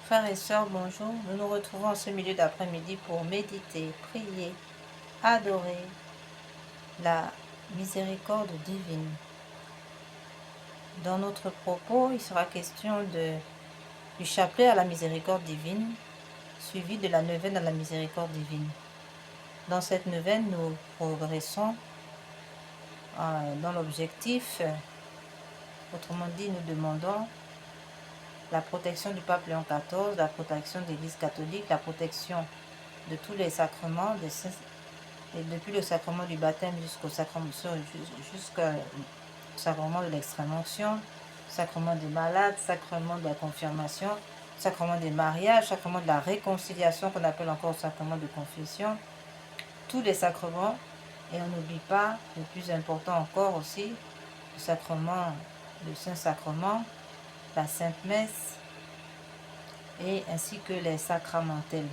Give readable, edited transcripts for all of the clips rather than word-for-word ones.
Frères et sœurs, bonjour. Nous nous retrouvons en ce milieu d'après-midi pour méditer, prier, adorer la miséricorde divine. Dans notre propos, il sera question du chapelet à la miséricorde divine, suivi de la neuvaine à la miséricorde divine. Dans cette neuvaine, nous progressons dans l'objectif. Autrement dit, nous demandons la protection du pape Léon XIV, la protection de l'Église catholique, la protection de tous les sacrements, et depuis le sacrement du baptême jusqu'au sacrement de l'extrême-onction, sacrement des malades, sacrement de la confirmation, sacrement des mariages, sacrement de la réconciliation qu'on appelle encore sacrement de confession, tous les sacrements, et on n'oublie pas le plus important encore aussi, le sacrement, le Saint-Sacrement, la Sainte Messe, et ainsi que les sacramentels.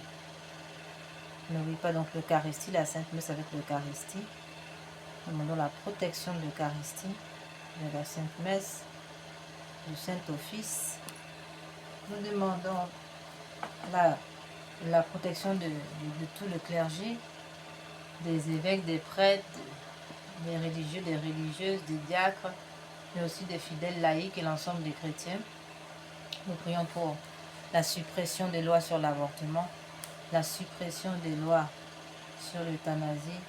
N'oublie pas donc l'Eucharistie, la Sainte Messe avec l'Eucharistie. Nous demandons la protection de l'Eucharistie, de la Sainte Messe, du Saint-Office. Nous demandons la protection de tout le clergé, des évêques, des prêtres, des religieux, des religieuses, des diacres, mais aussi des fidèles laïcs et l'ensemble des chrétiens. Nous prions pour la suppression des lois sur l'avortement, la suppression des lois sur l'euthanasie,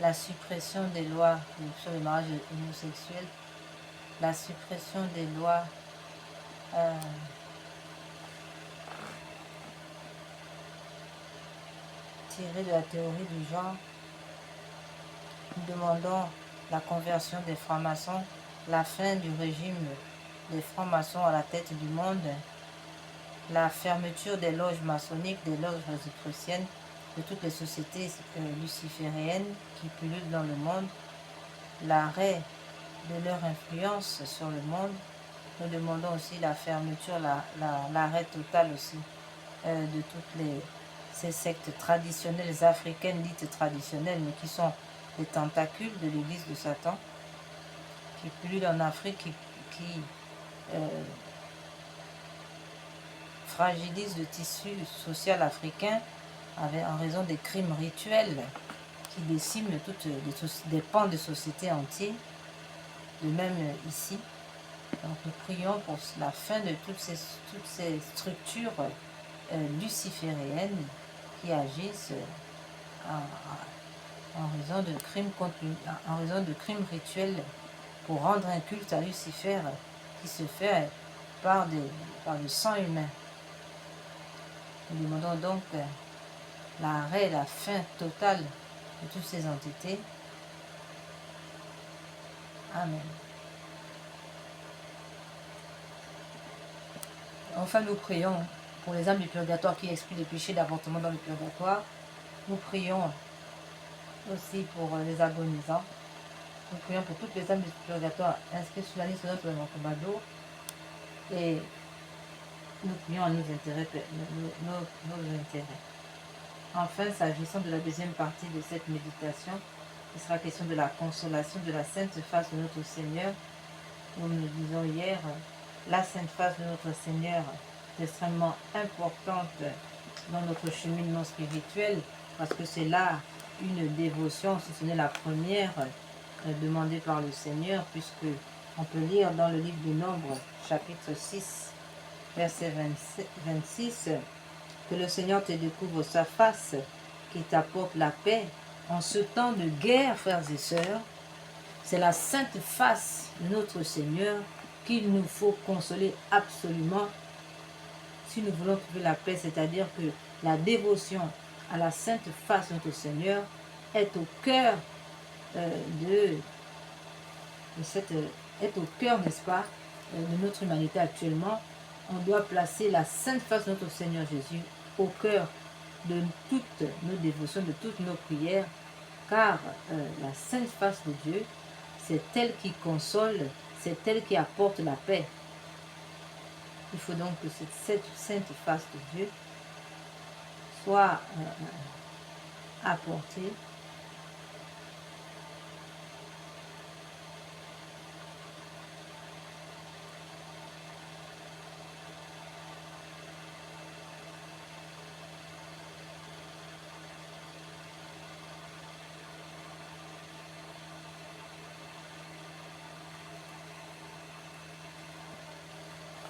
la suppression des lois sur le mariage homosexuel, la suppression des lois tirées de la théorie du genre. Nous demandons la conversion des francs-maçons, la fin du régime des francs-maçons à la tête du monde, la fermeture des loges maçonniques, des loges rosicruciennes, de toutes les sociétés lucifériennes qui pullulent dans le monde, l'arrêt de leur influence sur le monde. Nous demandons aussi la fermeture, l'arrêt total aussi de toutes ces sectes traditionnelles africaines, dites traditionnelles, mais qui sont des tentacules de l'église de Satan, qui pullulent en Afrique, qui fragilisent le tissu social africain en raison des crimes rituels qui déciment des pans de société entiers, de même ici. Donc nous prions pour la fin de toutes ces structures lucifériennes qui agissent en raison de crimes rituels pour rendre un culte à Lucifer qui se fait par le sang humain. Nous demandons donc l'arrêt, la fin totale de toutes ces entités. Amen. Enfin, nous prions pour les âmes du purgatoire qui expient les péchés d'avortement dans le purgatoire. Nous prions aussi pour les agonisants. Nous prions pour toutes les âmes du purgatoire inscrites sur la liste de notre Mancobado. Et nous prions à nos intérêts. Enfin, s'agissant de la deuxième partie de cette méditation, il sera question de la consolation de la sainte face de notre Seigneur. Comme nous disons hier, la sainte face de notre Seigneur est extrêmement importante dans notre cheminement spirituel, parce que c'est là une dévotion, si ce n'est la première, demandée par le Seigneur, puisque on peut lire dans le livre du Nombre, chapitre 6, verset 26, que le Seigneur te découvre sa face, qui t'apporte la paix. En ce temps de guerre, frères et sœurs, c'est la sainte face de notre Seigneur qu'il nous faut consoler absolument si nous voulons trouver la paix, c'est-à-dire que la dévotion à la sainte face de notre Seigneur est au cœur est au cœur, n'est-ce pas, de notre humanité actuellement. On doit placer la sainte face de notre Seigneur Jésus au cœur de toutes nos dévotions, de toutes nos prières, car la sainte face de Dieu, c'est elle qui console, c'est elle qui apporte la paix. Il faut donc que cette sainte face de Dieu soit apportée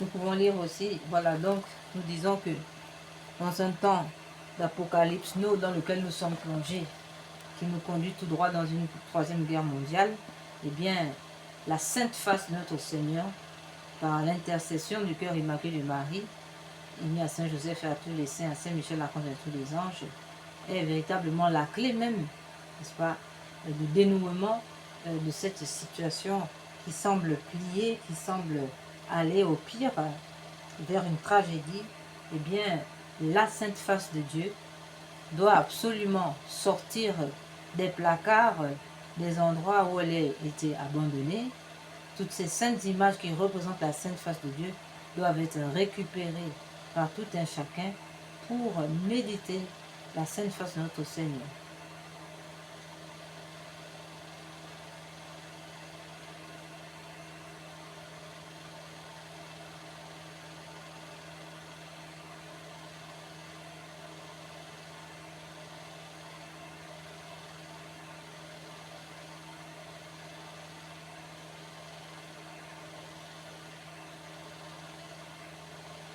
Nous pouvons lire aussi, voilà, donc nous disons que dans un temps d'apocalypse, nous, dans lequel nous sommes plongés, qui nous conduit tout droit dans une troisième guerre mondiale, eh bien, la sainte face de notre Seigneur, par l'intercession du cœur immaculé de Marie, unie à Saint Joseph et à tous les saints, à Saint Michel, l'archange et à tous les anges, est véritablement la clé même, n'est-ce pas, du dénouement de cette situation qui semble plier, qui semble aller au pire vers une tragédie. Eh bien, la sainte face de Dieu doit absolument sortir des placards, des endroits où elle a été abandonnée. Toutes ces saintes images qui représentent la sainte face de Dieu doivent être récupérées par tout un chacun pour méditer la sainte face de notre Seigneur.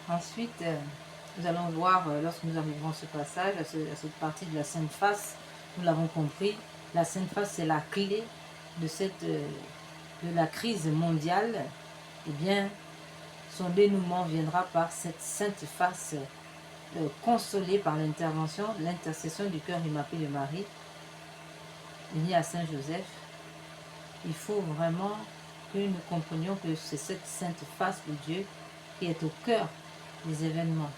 Ensuite, nous allons voir, lorsque nous arriverons à ce passage, à cette partie de la Sainte Face, nous l'avons compris, la Sainte Face, c'est la clé de, de la crise mondiale. Eh bien, son dénouement viendra par cette Sainte Face consolée par l'intervention, l'intercession du cœur immaculé de Marie, unie à Saint Joseph. Il faut vraiment que nous comprenions que c'est cette Sainte Face de Dieu qui est au cœur des événements.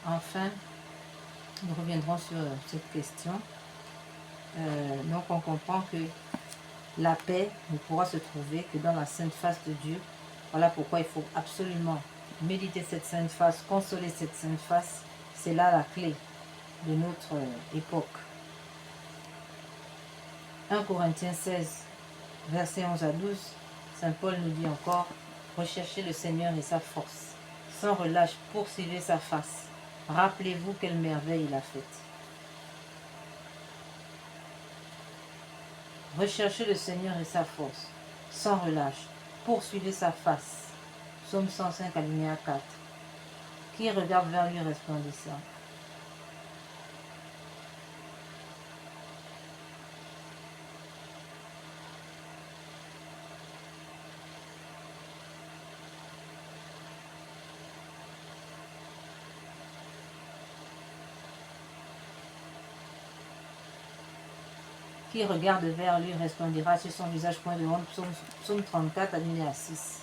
Enfin, nous reviendrons sur cette question. Donc on comprend que la paix ne pourra se trouver que dans la sainte face de Dieu. Voilà pourquoi il faut absolument méditer cette sainte face, consoler cette sainte face. C'est là la clé de notre époque. 1 Corinthiens 16, versets 11 à 12, Saint Paul nous dit encore, recherchez le Seigneur et sa force. Sans relâche, poursuivez sa face. Rappelez-vous quelle merveille il a faite. Recherchez le Seigneur et sa force. Sans relâche, poursuivez sa face. Psaume 105, alinéa 4. Qui regarde vers lui resplendissant. Qui regarde vers lui resplendira sur son visage point de honte. Psaume 34, alinéa 6.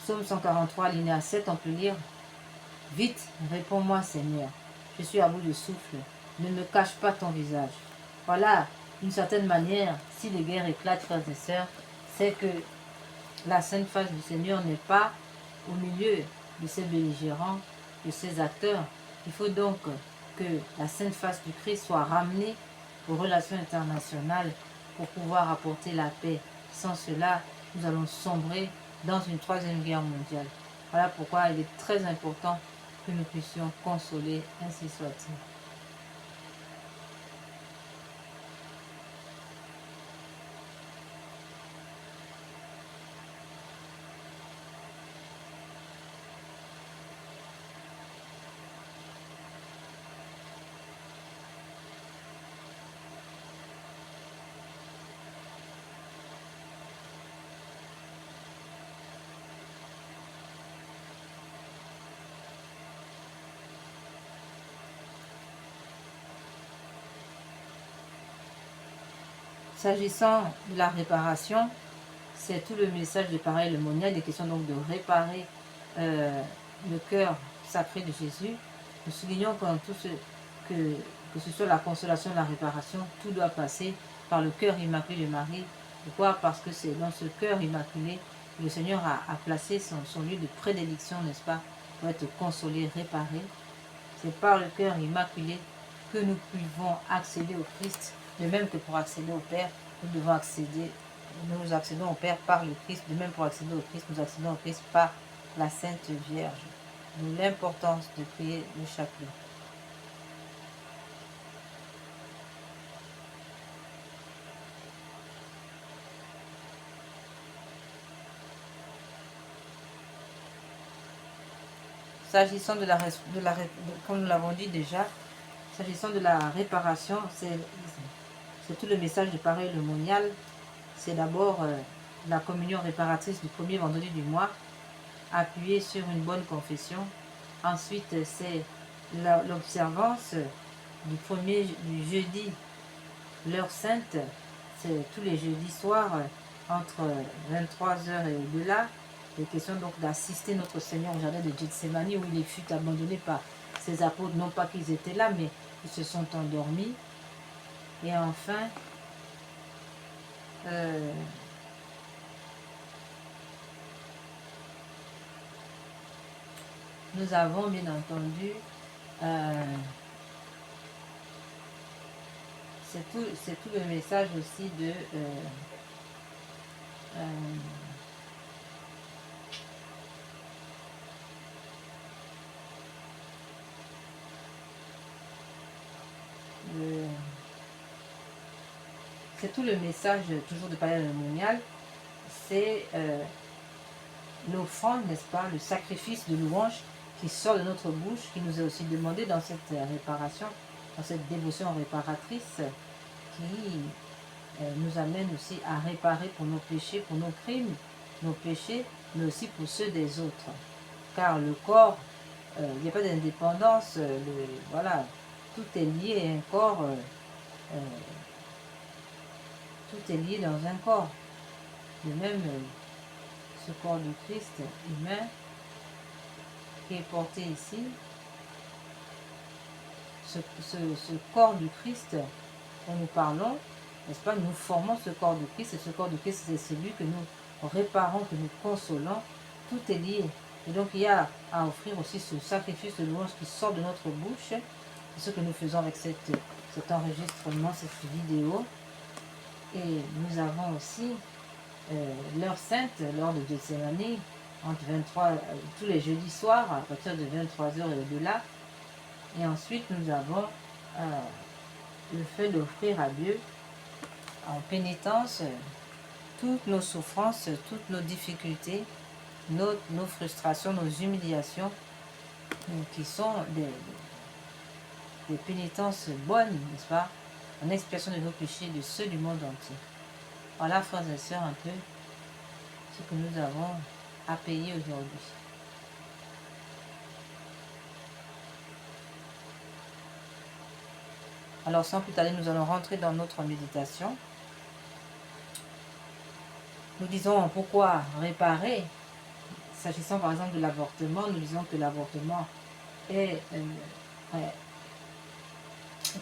Psaume 143, alinéa 7, on peut lire « Vite, réponds-moi Seigneur, je suis à bout de souffle, ne me cache pas ton visage. » Voilà, d'une certaine manière, si les guerres éclatent, frères et sœurs, c'est que la sainte face du Seigneur n'est pas au milieu de ces belligérants, de ces acteurs. Il faut donc que la sainte face du Christ soit ramenée aux relations internationales pour pouvoir apporter la paix. Sans cela, nous allons sombrer dans une troisième guerre mondiale. Voilà pourquoi il est très important que nous puissions consoler, ainsi soit-il. S'agissant de la réparation, c'est tout le message de pareil le monial. Il est question donc de réparer le cœur sacré de Jésus. Nous soulignons que ce soit la consolation, la réparation, tout doit passer par le cœur immaculé de Marie. Pourquoi? Parce que c'est dans ce cœur immaculé que le Seigneur a placé son lieu de prédilection, n'est-ce pas, pour être consolé, réparé. C'est par le cœur immaculé que nous pouvons accéder au Christ. De même que pour accéder au Père, nous accédons au Père par le Christ. De même pour accéder au Christ, nous accédons au Christ par la Sainte Vierge. D'où l'importance de prier le chapelet. S'agissant comme nous l'avons dit déjà, s'agissant de la réparation, c'est tout le message du pareil le monial. C'est d'abord la communion réparatrice du premier vendredi du mois, appuyée sur une bonne confession. Ensuite, c'est l'observance du jeudi, l'heure sainte. C'est tous les jeudis soirs, entre 23h et au-delà. Il est question donc d'assister notre Seigneur au jardin de Gethsémani, où il fut abandonné par ses apôtres, non pas qu'ils étaient là, mais ils se sont endormis. Et enfin, nous avons bien entendu, c'est tout le message aussi de c'est tout le message toujours de Pareil le monial. C'est l'offrande, n'est-ce pas, le sacrifice de louange qui sort de notre bouche, qui nous est aussi demandé dans cette réparation, dans cette dévotion réparatrice, qui nous amène aussi à réparer pour nos péchés, pour nos crimes, nos péchés, mais aussi pour ceux des autres. Car le corps, il n'y a pas d'indépendance, voilà, tout est lié, un corps, tout est lié dans un corps. De même, ce corps du Christ humain qui est porté ici, ce corps du Christ dont nous parlons, n'est-ce pas, nous formons ce corps du Christ, et ce corps du Christ, c'est celui que nous réparons, que nous consolons, tout est lié. Et donc il y a à offrir aussi ce sacrifice de louange qui sort de notre bouche, c'est ce que nous faisons avec cet enregistrement, cette vidéo. Et nous avons aussi l'heure sainte, l'heure de Gethsémani, entre 23, tous les jeudis soirs, à partir de 23h et au-delà. Et ensuite, nous avons le fait d'offrir à Dieu, en pénitence, toutes nos souffrances, toutes nos difficultés, nos frustrations, nos humiliations, qui sont des pénitences bonnes, n'est-ce pas, en expiation de nos péchés, de ceux du monde entier. Voilà, frères et sœurs, un peu ce que nous avons à payer aujourd'hui. Alors, sans plus tarder, nous allons rentrer dans notre méditation. Nous disons pourquoi réparer. S'agissant par exemple de l'avortement, nous disons que l'avortement est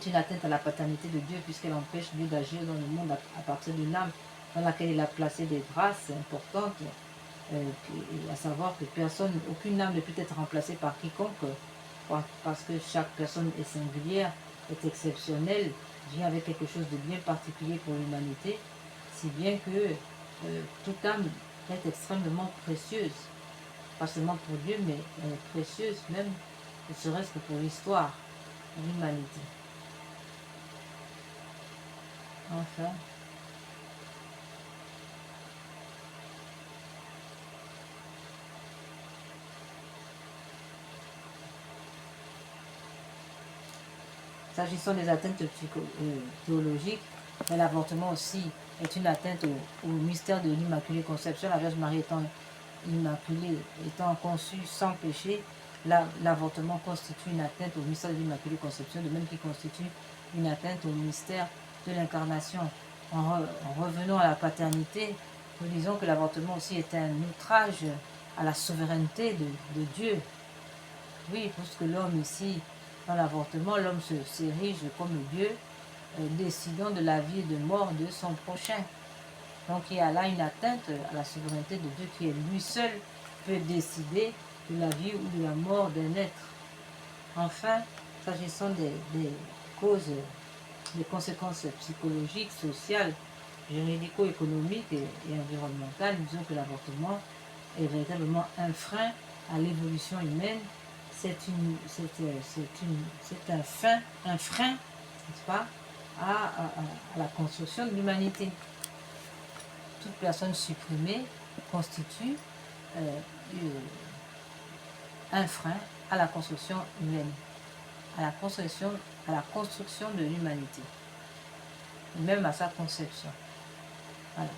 une atteinte à la paternité de Dieu, puisqu'elle empêche Dieu d'agir dans le monde à partir d'une âme dans laquelle il a placé des grâces importantes, à savoir que aucune âme ne peut être remplacée par quiconque, parce que chaque personne est singulière, est exceptionnelle, vient avec quelque chose de bien particulier pour l'humanité, si bien que toute âme est extrêmement précieuse, pas seulement pour Dieu, mais précieuse même, ne serait-ce que pour l'histoire de l'humanité. Enfin, s'agissant des atteintes théologiques, l'avortement aussi est une atteinte au mystère de l'Immaculée Conception. La Vierge Marie étant immaculée, étant conçue sans péché, l'avortement constitue une atteinte au mystère de l'Immaculée Conception, de même qu'il constitue une atteinte au mystère de l'incarnation. En revenant à la paternité, nous disons que l'avortement aussi est un outrage à la souveraineté de Dieu. Oui, parce que l'homme ici, dans l'avortement, l'homme s'érige comme Dieu, décidant de la vie et de mort de son prochain. Donc il y a là une atteinte à la souveraineté de Dieu qui est lui seul peut décider de la vie ou de la mort d'un être. Enfin, s'agissant des causes, des conséquences psychologiques, sociales, juridico-économiques et environnementales, nous disons que l'avortement est véritablement un frein à l'évolution humaine. C'est un frein, n'est-ce pas, à la construction de l'humanité. Toute personne supprimée constitue un frein à la construction humaine, à la construction de l'humanité, même à sa conception. Voilà.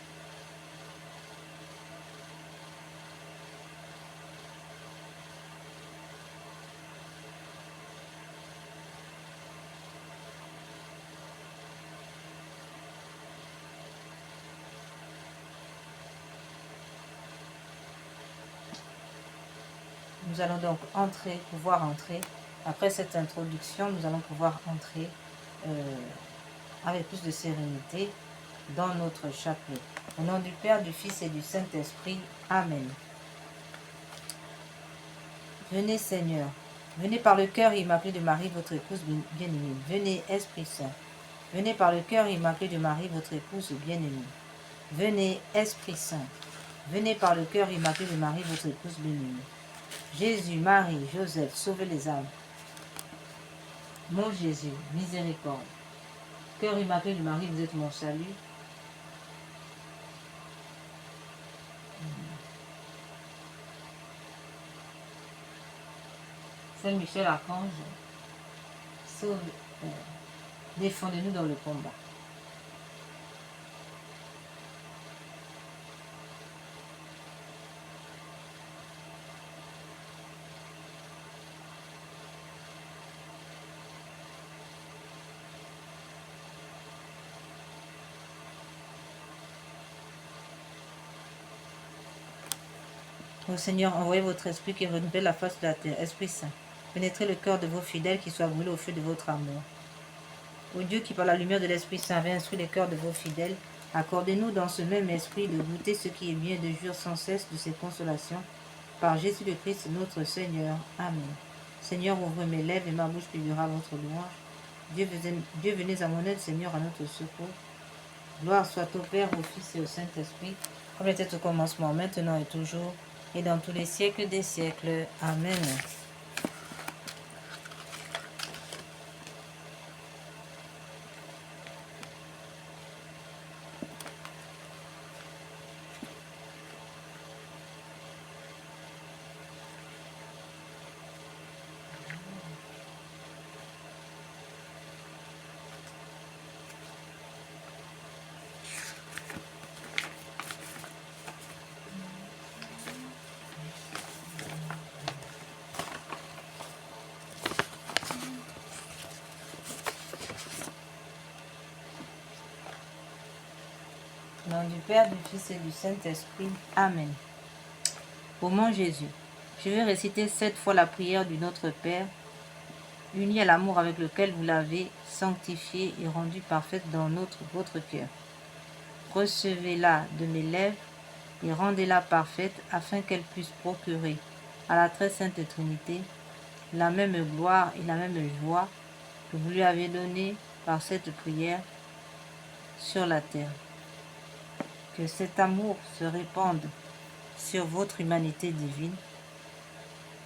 Nous allons donc pouvoir entrer. Après cette introduction, nous allons pouvoir entrer avec plus de sérénité dans notre chapelet. Au nom du Père, du Fils et du Saint-Esprit. Amen. Venez Seigneur, venez par le cœur immaculé de Marie, votre épouse bien-aimée. Venez Esprit Saint, venez par le cœur immaculé de Marie, votre épouse bien-aimée. Venez Esprit Saint, venez par le cœur immaculé de Marie, votre épouse bien-aimée. Jésus, Marie, Joseph, sauvez les âmes. Mon Jésus, miséricorde. Cœur immaculé de Marie, vous êtes mon salut. Saint Michel Archange, sauve, défendez-nous dans le combat. Ô Seigneur, envoyez votre esprit qui renouvelle la face de la terre. Esprit Saint, pénétrez le cœur de vos fidèles qui soient brûlés au feu de votre amour. Ô Dieu qui par la lumière de l'Esprit Saint avait instruit les cœurs de vos fidèles, accordez-nous dans ce même esprit de goûter ce qui est bien et de jouir sans cesse de ses consolations. Par Jésus le Christ notre Seigneur. Amen. Seigneur, ouvre mes lèvres et ma bouche publiera votre louange. Dieu, venez à mon aide, Seigneur, à notre secours. Gloire soit au Père, au Fils et au Saint-Esprit, comme était au commencement, maintenant et toujours, et dans tous les siècles des siècles. Amen. Au nom du Père, du Fils et du Saint-Esprit. Amen. Ô mon Jésus, je vais réciter 7 fois la prière du Notre Père, unie à l'amour avec lequel vous l'avez sanctifiée et rendue parfaite dans votre cœur. Recevez-la de mes lèvres et rendez-la parfaite afin qu'elle puisse procurer à la très sainte Trinité la même gloire et la même joie que vous lui avez donnée par cette prière sur la terre. Que cet amour se répande sur votre humanité divine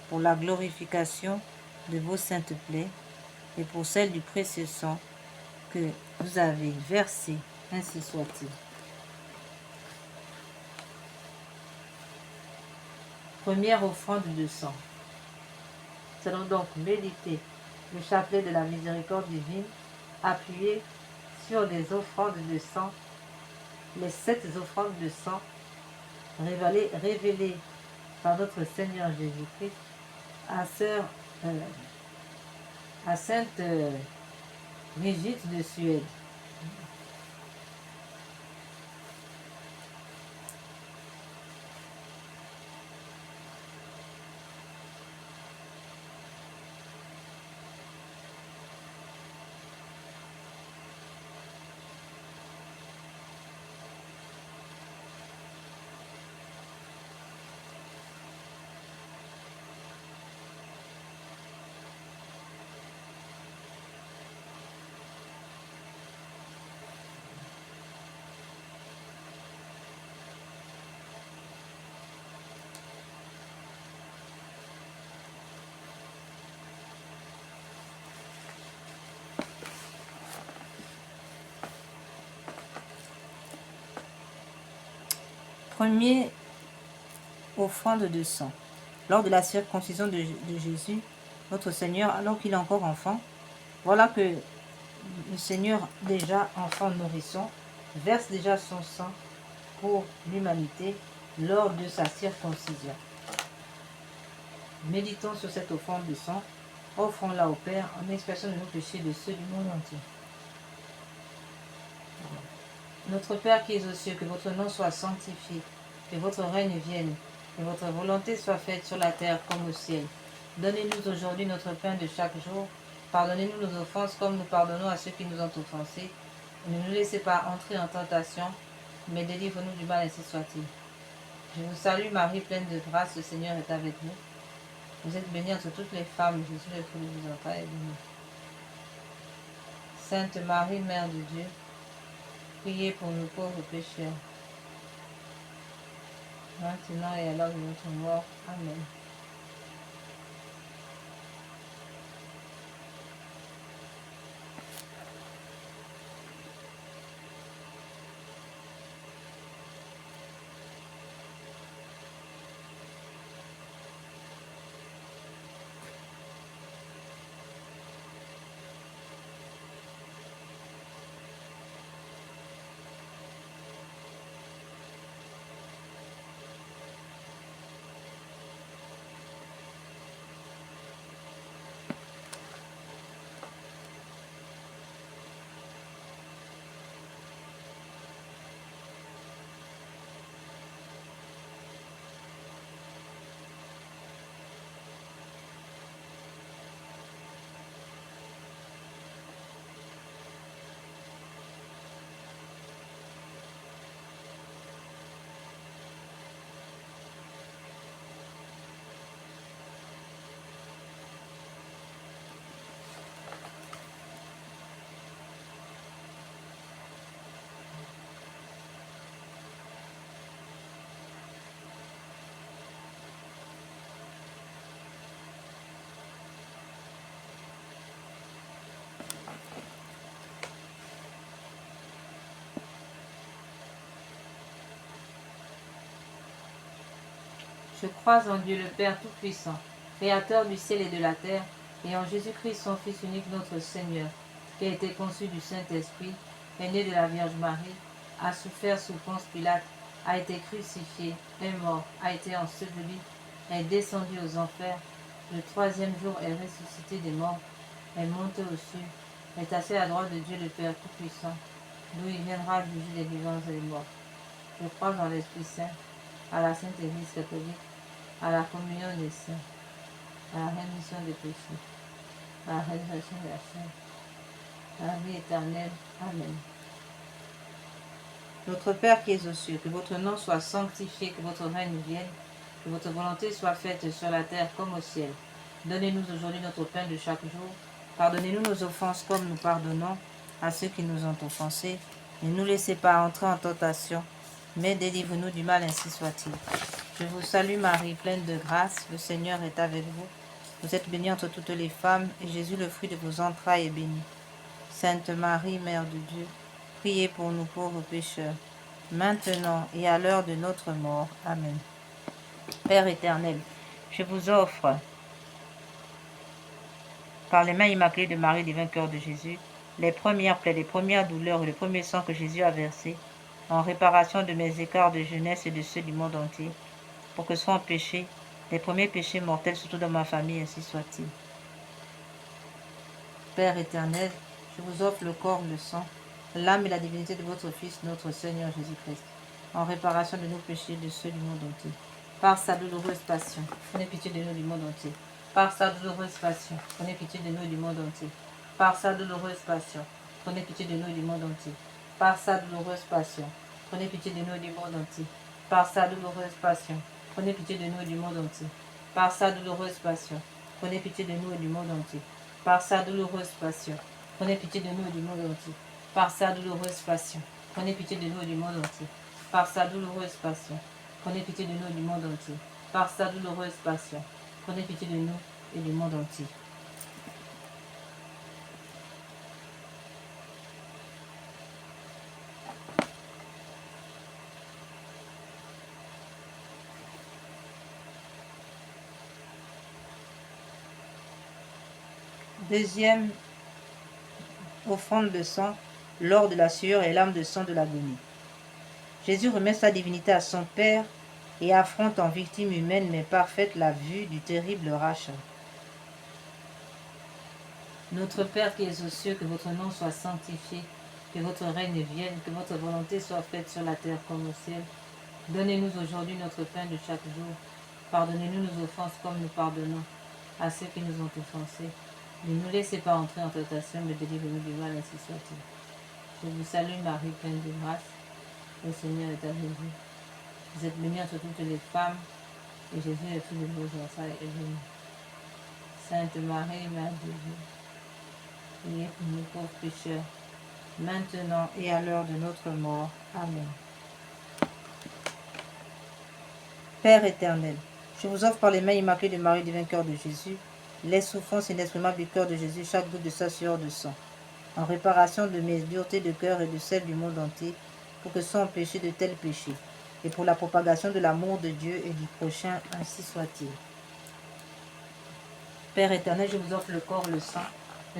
pour la glorification de vos saintes plaies et pour celle du précieux sang que vous avez versé, ainsi soit-il. Première offrande de sang. Nous allons donc méditer le chapelet de la miséricorde divine appuyé sur les offrandes de sang, les 7 offrandes de sang révélées par notre Seigneur Jésus-Christ à Sainte Brigitte de Suède. Premier offrande de sang. Lors de la circoncision de Jésus, notre Seigneur, alors qu'il est encore enfant. Voilà que le Seigneur, déjà enfant nourrisson, verse déjà son sang pour l'humanité lors de sa circoncision. Méditons sur cette offrande de sang, offrons-la au Père en expiation de nos péchés et de ceux du monde entier. Notre Père qui es aux cieux, que votre nom soit sanctifié, que votre règne vienne, que votre volonté soit faite sur la terre comme au ciel. Donnez-nous aujourd'hui notre pain de chaque jour. Pardonnez-nous nos offenses comme nous pardonnons à ceux qui nous ont offensés. Et ne nous laissez pas entrer en tentation, mais délivre-nous du mal, ainsi soit-il. Je vous salue Marie, pleine de grâce, le Seigneur est avec vous. Vous êtes bénie entre toutes les femmes, Jésus le fruit de vos entrailles est béni. Sainte Marie, Mère de Dieu, priez pour nous pauvres pécheurs, maintenant et à l'heure de notre mort. Amen. Je crois en Dieu le Père Tout-Puissant, Créateur du ciel et de la terre, et en Jésus-Christ, son Fils unique, notre Seigneur, qui a été conçu du Saint-Esprit, est né de la Vierge Marie, a souffert sous Ponce Pilate, a été crucifié, est mort, a été enseveli, est descendu aux enfers, le troisième jour est ressuscité des morts, est monté aux cieux, est assis à la droite de Dieu le Père Tout-Puissant, d'où il viendra juger les vivants et les morts. Je crois en l'Esprit Saint, à la Sainte Église catholique, à la communion des saints, à la rémission des péchés, à la résurrection de la chair, à la vie éternelle. Amen. Notre Père qui es aux cieux, que votre nom soit sanctifié, que votre règne vienne, que votre volonté soit faite sur la terre comme au ciel. Donnez-nous aujourd'hui notre pain de chaque jour. Pardonnez-nous nos offenses comme nous pardonnons à ceux qui nous ont offensés. Ne nous laissez pas entrer en tentation, mais délivre-nous du mal, ainsi soit-il. Je vous salue Marie, pleine de grâce, le Seigneur est avec vous. Vous êtes bénie entre toutes les femmes, et Jésus, le fruit de vos entrailles, est béni. Sainte Marie, Mère de Dieu, priez pour nous pauvres pécheurs, maintenant et à l'heure de notre mort. Amen. Père éternel, je vous offre, par les mains immaculées de Marie, divin cœur de Jésus, les premières plaies, les premières douleurs et le premier sang que Jésus a versé, en réparation de mes écarts de jeunesse et de ceux du monde entier, pour que soient empêchés les premiers péchés mortels, surtout dans ma famille, ainsi soit-il. Père éternel, je vous offre le corps, le sang, l'âme et la divinité de votre Fils, notre Seigneur Jésus-Christ, en réparation de nos péchés et de ceux du monde entier. Par sa douloureuse passion, prenez pitié de nous du monde entier. Par sa douloureuse passion, prenez pitié de nous du monde entier. Par sa douloureuse passion, prenez pitié de nous du monde entier. Par sa douloureuse passion, prenez pitié de nous du monde entier. Par sa douloureuse passion, prenez pitié de nous du monde entier. Par sa douloureuse passion, prenez pitié de nous et du monde entier. Par sa douloureuse passion, prenez pitié de nous et du monde entier. Par sa douloureuse passion, prenez pitié de nous et du monde entier. Par sa douloureuse passion, prenez pitié de nous et du monde entier. Par sa douloureuse passion, prenez pitié de nous et du monde entier. Deuxième offrande de sang, lors de la sueur et l'âme de sang de l'agonie. Jésus remet sa divinité à son Père et affronte en victime humaine mais parfaite la vue du terrible rachat. Notre Père qui es aux cieux, que votre nom soit sanctifié, que votre règne vienne, que votre volonté soit faite sur la terre comme au ciel. Donnez-nous aujourd'hui notre pain de chaque jour. Pardonnez-nous nos offenses comme nous pardonnons à ceux qui nous ont offensés. Ne nous laissez pas entrer en tentation, mais délivrez-nous du mal, ainsi soit-il. Je vous salue Marie, pleine de grâce. Le Seigneur est avec vous. Vous êtes bénie entre toutes les femmes, et Jésus, le fruit de vos entrailles, est béni. Sainte Marie, Mère de Dieu, priez pour nous pauvres pécheurs, maintenant et à l'heure de notre mort. Amen. Père éternel, je vous offre par les mains immaculées de Marie, divin cœur de Jésus, les souffrances inexprimables du cœur de Jésus, chaque goutte de sa sueur de sang, en réparation de mes duretés de cœur et de celles du monde entier, pour que soient empêchés de tels péchés, et pour la propagation de l'amour de Dieu et du prochain, ainsi soit-il. Père éternel, je vous offre le corps, le sang,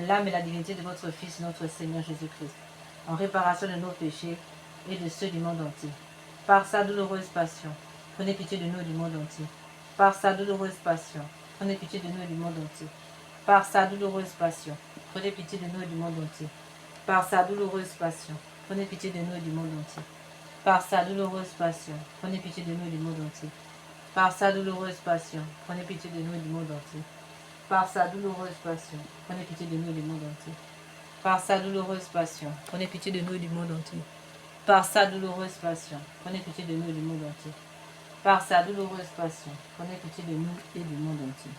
l'âme et la divinité de votre Fils, notre Seigneur Jésus-Christ, en réparation de nos péchés et de ceux du monde entier. Par sa douloureuse passion, prenez pitié de nous du monde entier. Par sa douloureuse passion, prenez pitié de nous du monde entier. Par sa douloureuse passion, prenez pitié de nous du monde entier. Par sa douloureuse passion, prenez pitié de nous du monde entier. Par sa douloureuse passion, prenez pitié de nous du monde entier. Par sa douloureuse passion, prenez pitié de nous du monde entier. Par sa douloureuse passion, prenez pitié de nous du monde entier. Par sa douloureuse passion, prenez pitié de nous du monde entier. Par sa douloureuse passion, prenez pitié de nous du monde entier. Par sa douloureuse passion, prenez pitié de nous et du monde entier.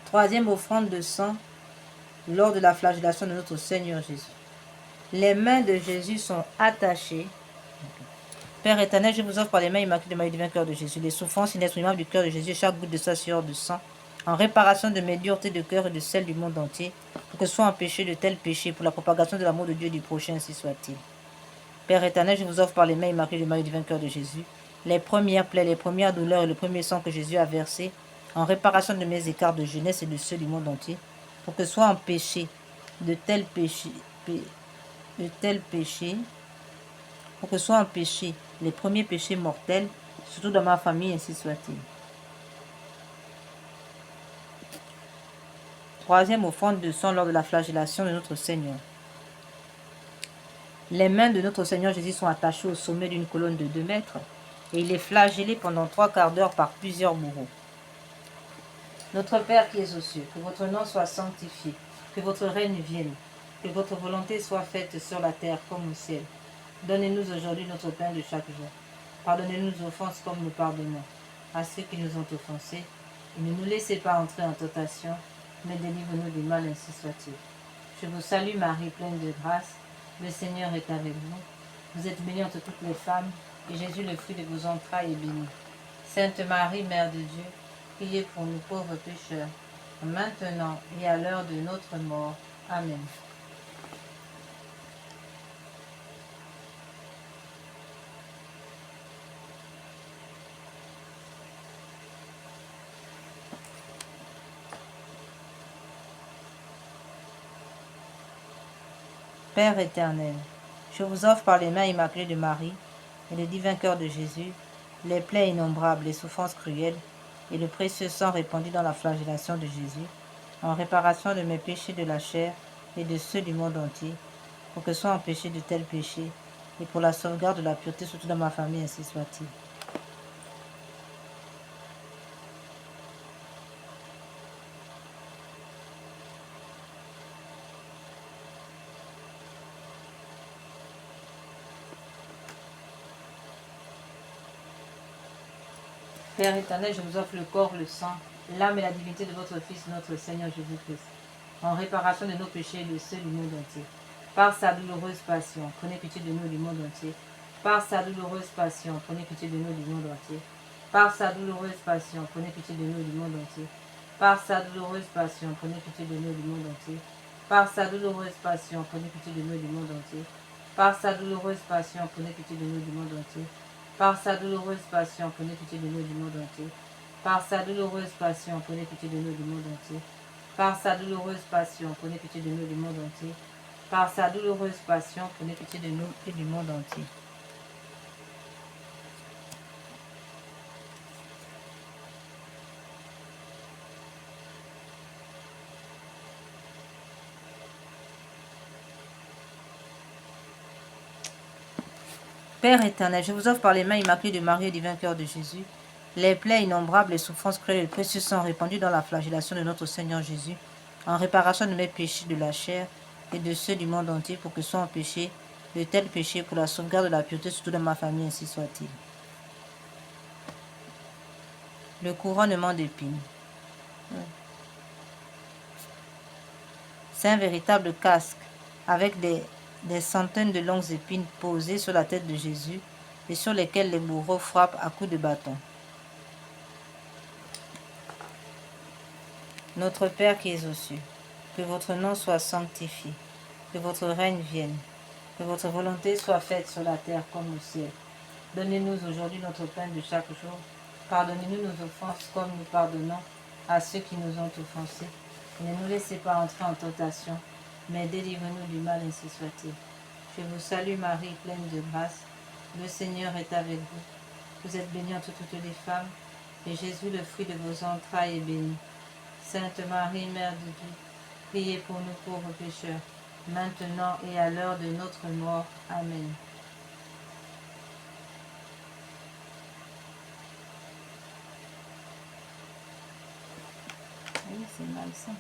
Troisième offrande de sang, lors de la flagellation de notre Seigneur Jésus. Les mains de Jésus sont attachées. Père éternel, je vous offre par les mains immaculées de Marie, divin cœur de Jésus, les souffrances inexprimables du cœur de Jésus, chaque goutte de sa sueur de sang, en réparation de mes duretés de cœur et de celles du monde entier, pour que soient empêchés de tels péchés, pour la propagation de l'amour de Dieu et du prochain, ainsi soit-il. Père éternel, je vous offre par les mains immaculées de Marie, divin cœur de Jésus, les premières plaies, les premières douleurs et le premier sang que Jésus a versé, en réparation de mes écarts de jeunesse et de ceux du monde entier, pour que soient empêchés de tels péchés, pour que soient empêchés les premiers péchés mortels, surtout dans ma famille, ainsi soit-il. Troisième offrande de sang lors de la flagellation de notre Seigneur. Les mains de notre Seigneur Jésus sont attachées au sommet d'une colonne de 2 mètres et il est flagellé pendant 3 quarts d'heure par plusieurs bourreaux. Notre Père qui es aux cieux, que votre nom soit sanctifié, que votre règne vienne, que votre volonté soit faite sur la terre comme au ciel. Donnez-nous aujourd'hui notre pain de chaque jour. Pardonnez-nous nos offenses comme nous pardonnons à ceux qui nous ont offensés. Et ne nous laissez pas entrer en tentation, mais délivre-nous du mal, ainsi soit-il. Je vous salue Marie, pleine de grâce. Le Seigneur est avec vous. Vous êtes bénie entre toutes les femmes, et Jésus, le fruit de vos entrailles, est béni. Sainte Marie, Mère de Dieu, priez pour nous pauvres pécheurs, maintenant et à l'heure de notre mort. Amen. Père éternel, je vous offre par les mains immaculées de Marie et le divin cœur de Jésus les plaies innombrables, les souffrances cruelles et le précieux sang répandu dans la flagellation de Jésus, en réparation de mes péchés de la chair et de ceux du monde entier, pour que soient empêchés de tels péchés et pour la sauvegarde de la pureté, surtout dans ma famille, ainsi soit-il. Père éternel, je vous offre le corps, le sang, l'âme et la divinité de votre Fils, notre Seigneur Jésus-Christ, en réparation de nos péchés et de ceux du monde entier. Par sa douloureuse passion, prenez pitié de nous du monde entier. Par sa douloureuse passion, prenez pitié de nous du monde entier. Par sa douloureuse passion, prenez pitié de nous du monde entier. Par sa douloureuse passion, prenez pitié de nous du monde entier. Par sa douloureuse passion, prenez pitié de nous du monde entier. Par sa douloureuse passion, prenez pitié de nous du monde entier. Par sa douloureuse passion, prenez pitié de nous du monde entier. Par sa douloureuse passion, prenez pitié de nous du monde entier. Par sa douloureuse passion, prenez pitié de nous du monde entier. Par sa douloureuse passion, prenez pitié de nous et du monde entier. Père éternel, je vous offre par les mains immaculées de Marie et du vainqueur de Jésus, les plaies innombrables, les souffrances cruelles et le précieux sang répandu dans la flagellation de notre Seigneur Jésus, en réparation de mes péchés de la chair et de ceux du monde entier, pour que soient empêchés de tels péchés pour la sauvegarde de la pureté, surtout dans ma famille, ainsi soit-il. Le couronnement d'épines. C'est un véritable casque avec des centaines de longues épines posées sur la tête de Jésus et sur lesquelles les bourreaux frappent à coups de bâton. Notre Père qui es aux cieux, que votre nom soit sanctifié, que votre règne vienne, que votre volonté soit faite sur la terre comme au ciel. Donnez-nous aujourd'hui notre pain de chaque jour. Pardonnez-nous nos offenses comme nous pardonnons à ceux qui nous ont offensés. Ne nous laissez pas entrer en tentation, mais délivrez-nous du mal, ainsi soit-il. Je vous salue Marie, pleine de grâce. Le Seigneur est avec vous. Vous êtes bénie entre toutes les femmes, et Jésus, le fruit de vos entrailles, est béni. Sainte Marie, Mère de Dieu, priez pour nous pauvres pécheurs, maintenant et à l'heure de notre mort. Amen. Oui, c'est malsain.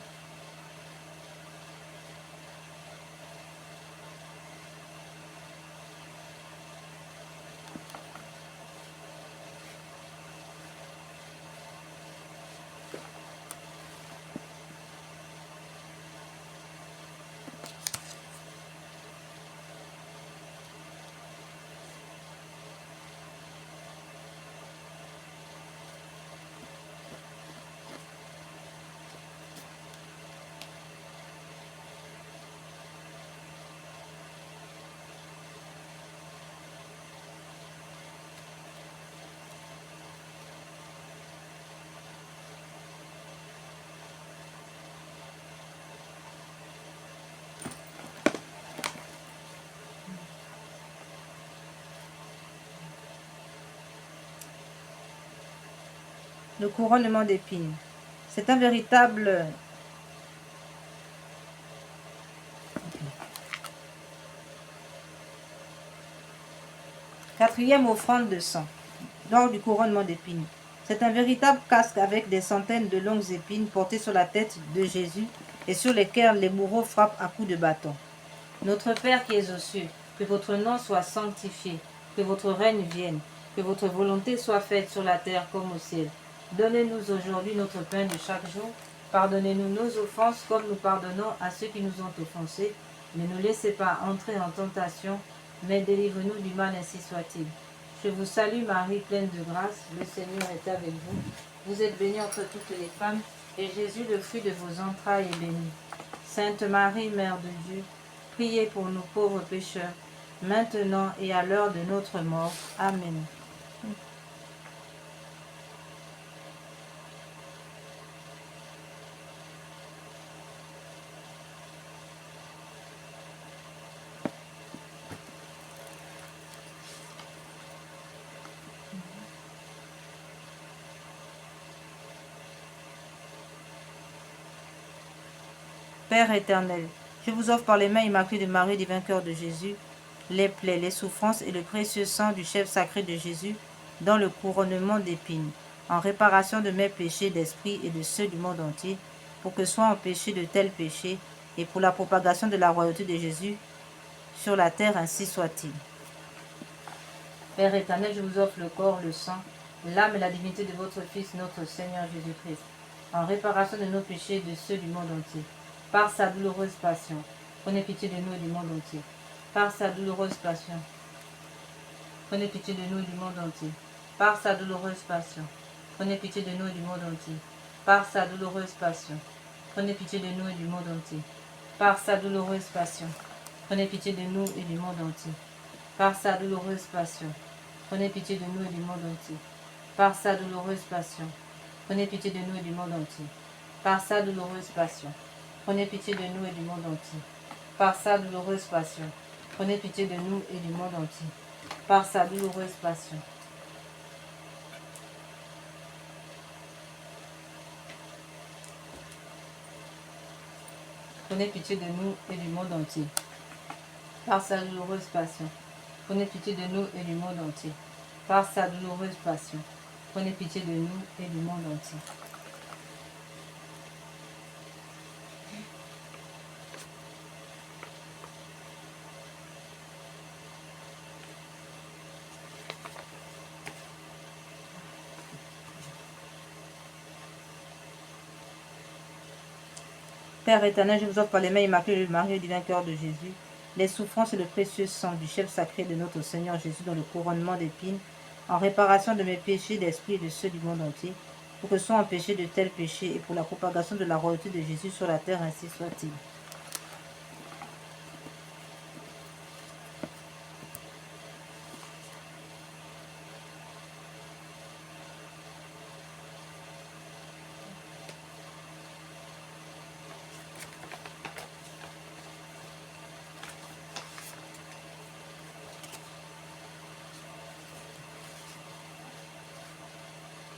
Le couronnement d'épines. C'est un véritable... Quatrième offrande de sang, lors du couronnement d'épines. C'est un véritable casque avec des centaines de longues épines portées sur la tête de Jésus et sur lesquelles les bourreaux frappent à coups de bâton. Notre Père qui es aux cieux, que votre nom soit sanctifié, que votre règne vienne, que votre volonté soit faite sur la terre comme au ciel. Donnez-nous aujourd'hui notre pain de chaque jour. Pardonnez-nous nos offenses comme nous pardonnons à ceux qui nous ont offensés. Ne nous laissez pas entrer en tentation, mais délivre-nous du mal, ainsi soit-il. Je vous salue Marie, pleine de grâce, le Seigneur est avec vous. Vous êtes bénie entre toutes les femmes, et Jésus, le fruit de vos entrailles, est béni. Sainte Marie, Mère de Dieu, priez pour nous pauvres pécheurs, maintenant et à l'heure de notre mort. Amen. Père éternel, je vous offre par les mains immaculées de Marie, du vainqueur de Jésus, les plaies, les souffrances et le précieux sang du chef sacré de Jésus dans le couronnement d'épines, en réparation de mes péchés d'esprit et de ceux du monde entier, pour que soient empêchés de tels péchés et pour la propagation de la royauté de Jésus sur la terre, ainsi soit-il. Père éternel, je vous offre le corps, le sang, l'âme et la divinité de votre Fils, notre Seigneur Jésus-Christ, en réparation de nos péchés et de ceux du monde entier. Par sa douloureuse passion, prenez pitié de nous et du monde entier. Par sa douloureuse passion, prenez pitié de nous et du monde entier. Par sa douloureuse passion, prenez pitié de nous et du monde entier. Par sa douloureuse passion, prenez pitié de nous et du monde entier. Par sa douloureuse passion, prenez pitié de nous et du monde entier. Par sa douloureuse passion, prenez pitié de nous et du monde entier. Par sa douloureuse passion, prenez pitié de nous et du monde entier. Par sa douloureuse passion, prenez pitié de nous et du monde entier. Par sa douloureuse passion, prenez pitié de nous et du monde entier. Par sa douloureuse passion. Prenez pitié de nous et du monde entier. Par sa douloureuse passion, prenez pitié de nous et du monde entier. Par sa douloureuse passion, prenez pitié de nous et du monde entier. Père éternel, je vous offre par les mains immaculées du Marie et du vainqueur de Jésus, les souffrances et le précieux sang du chef sacré de notre Seigneur Jésus dans le couronnement d'épines, en réparation de mes péchés d'esprit et de ceux du monde entier, pour que soient empêchés de tels péchés et pour la propagation de la royauté de Jésus sur la terre, ainsi soit-il.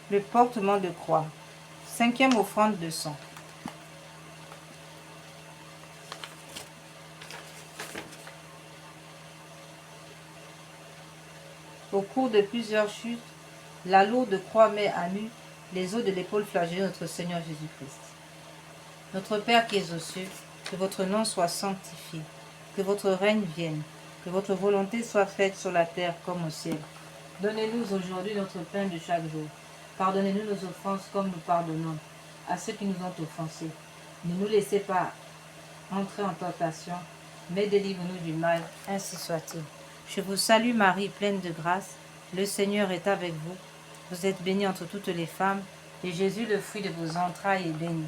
Le portement de croix. 5e offrande de sang. Au cours de plusieurs chutes, la lourde croix met à nu les os de l'épaule flagellée de notre Seigneur Jésus-Christ. Notre Père qui es aux cieux, que votre nom soit sanctifié, que votre règne vienne, que votre volonté soit faite sur la terre comme au ciel. Donnez-nous aujourd'hui notre pain de chaque jour. Pardonnez-nous nos offenses comme nous pardonnons à ceux qui nous ont offensés. Ne nous laissez pas entrer en tentation, mais délivre-nous du mal, ainsi soit-il. Je vous salue Marie, pleine de grâce, le Seigneur est avec vous. Vous êtes bénie entre toutes les femmes, et Jésus, le fruit de vos entrailles, est béni.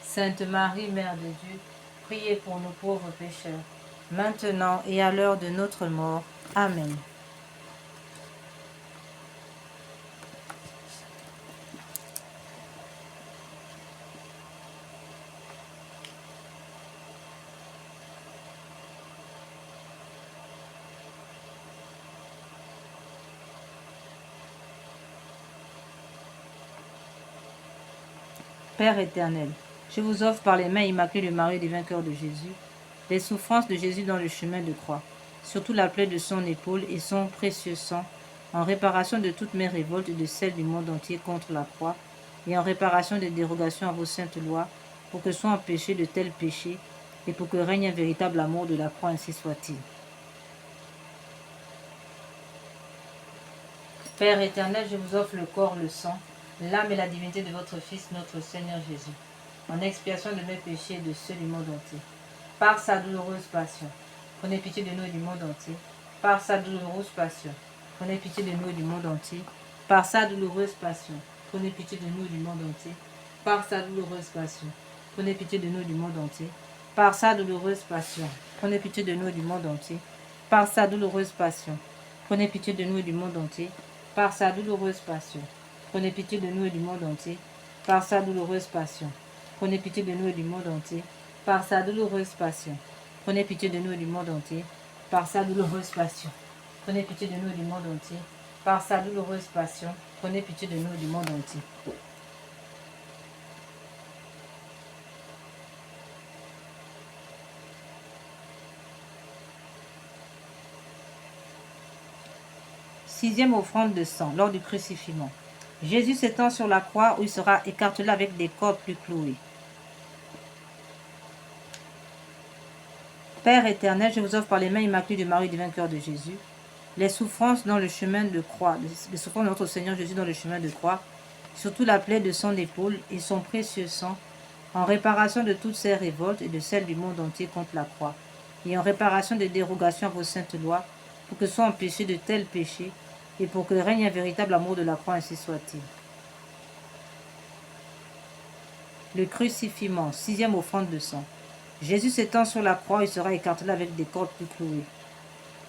Sainte Marie, Mère de Dieu, priez pour nous pauvres pécheurs, maintenant et à l'heure de notre mort. Amen. Père éternel, je vous offre par les mains immaculées du Marie et du vainqueur de Jésus, les souffrances de Jésus dans le chemin de croix, surtout la plaie de son épaule et son précieux sang, en réparation de toutes mes révoltes et de celles du monde entier contre la croix, et en réparation des dérogations à vos saintes lois, pour que soient empêchés de tels péchés, et pour que règne un véritable amour de la croix, ainsi soit-il. Père éternel, je vous offre le corps, le sang, l'âme et la divinité de votre Fils, notre Seigneur Jésus, en expiation de mes péchés et de ceux du monde entier. Par sa douloureuse passion, prenez pitié de nous et du monde entier. Par sa douloureuse passion, prenez pitié de nous et du monde entier. Par sa douloureuse passion, prenez pitié de nous et du monde entier. Par sa douloureuse passion, prenez pitié de nous et du monde entier. Par sa douloureuse passion, prenez pitié de nous et du monde entier. Par sa douloureuse passion, prenez pitié de nous et du monde entier. Par sa douloureuse passion, prenez pitié de nous et du monde entier. Par sa douloureuse passion, prenez pitié de nous et du monde entier. Par sa douloureuse passion, prenez pitié de nous et du monde entier. Par sa douloureuse passion, prenez pitié de nous et du monde entier. Par sa douloureuse passion, prenez pitié de nous et du monde entier. Sixième offrande de sang, lors du crucifixion. Jésus s'étend sur la croix où il sera écartelé avec des cordes plus clouées. Père éternel, je vous offre par les mains immaculées du Marie et du vainqueur de Jésus, les souffrances dans le chemin de croix, les souffrances de notre Seigneur Jésus dans le chemin de croix, surtout la plaie de son épaule et son précieux sang, en réparation de toutes ces révoltes et de celles du monde entier contre la croix, et en réparation des dérogations à vos saintes lois, pour que soient empêchés de tels péchés, et pour que règne un véritable amour de la croix, ainsi soit-il. Le crucifixion, sixième offrande de sang. Jésus s'étend sur la croix, il sera écartelé avec des cordes plus clouées.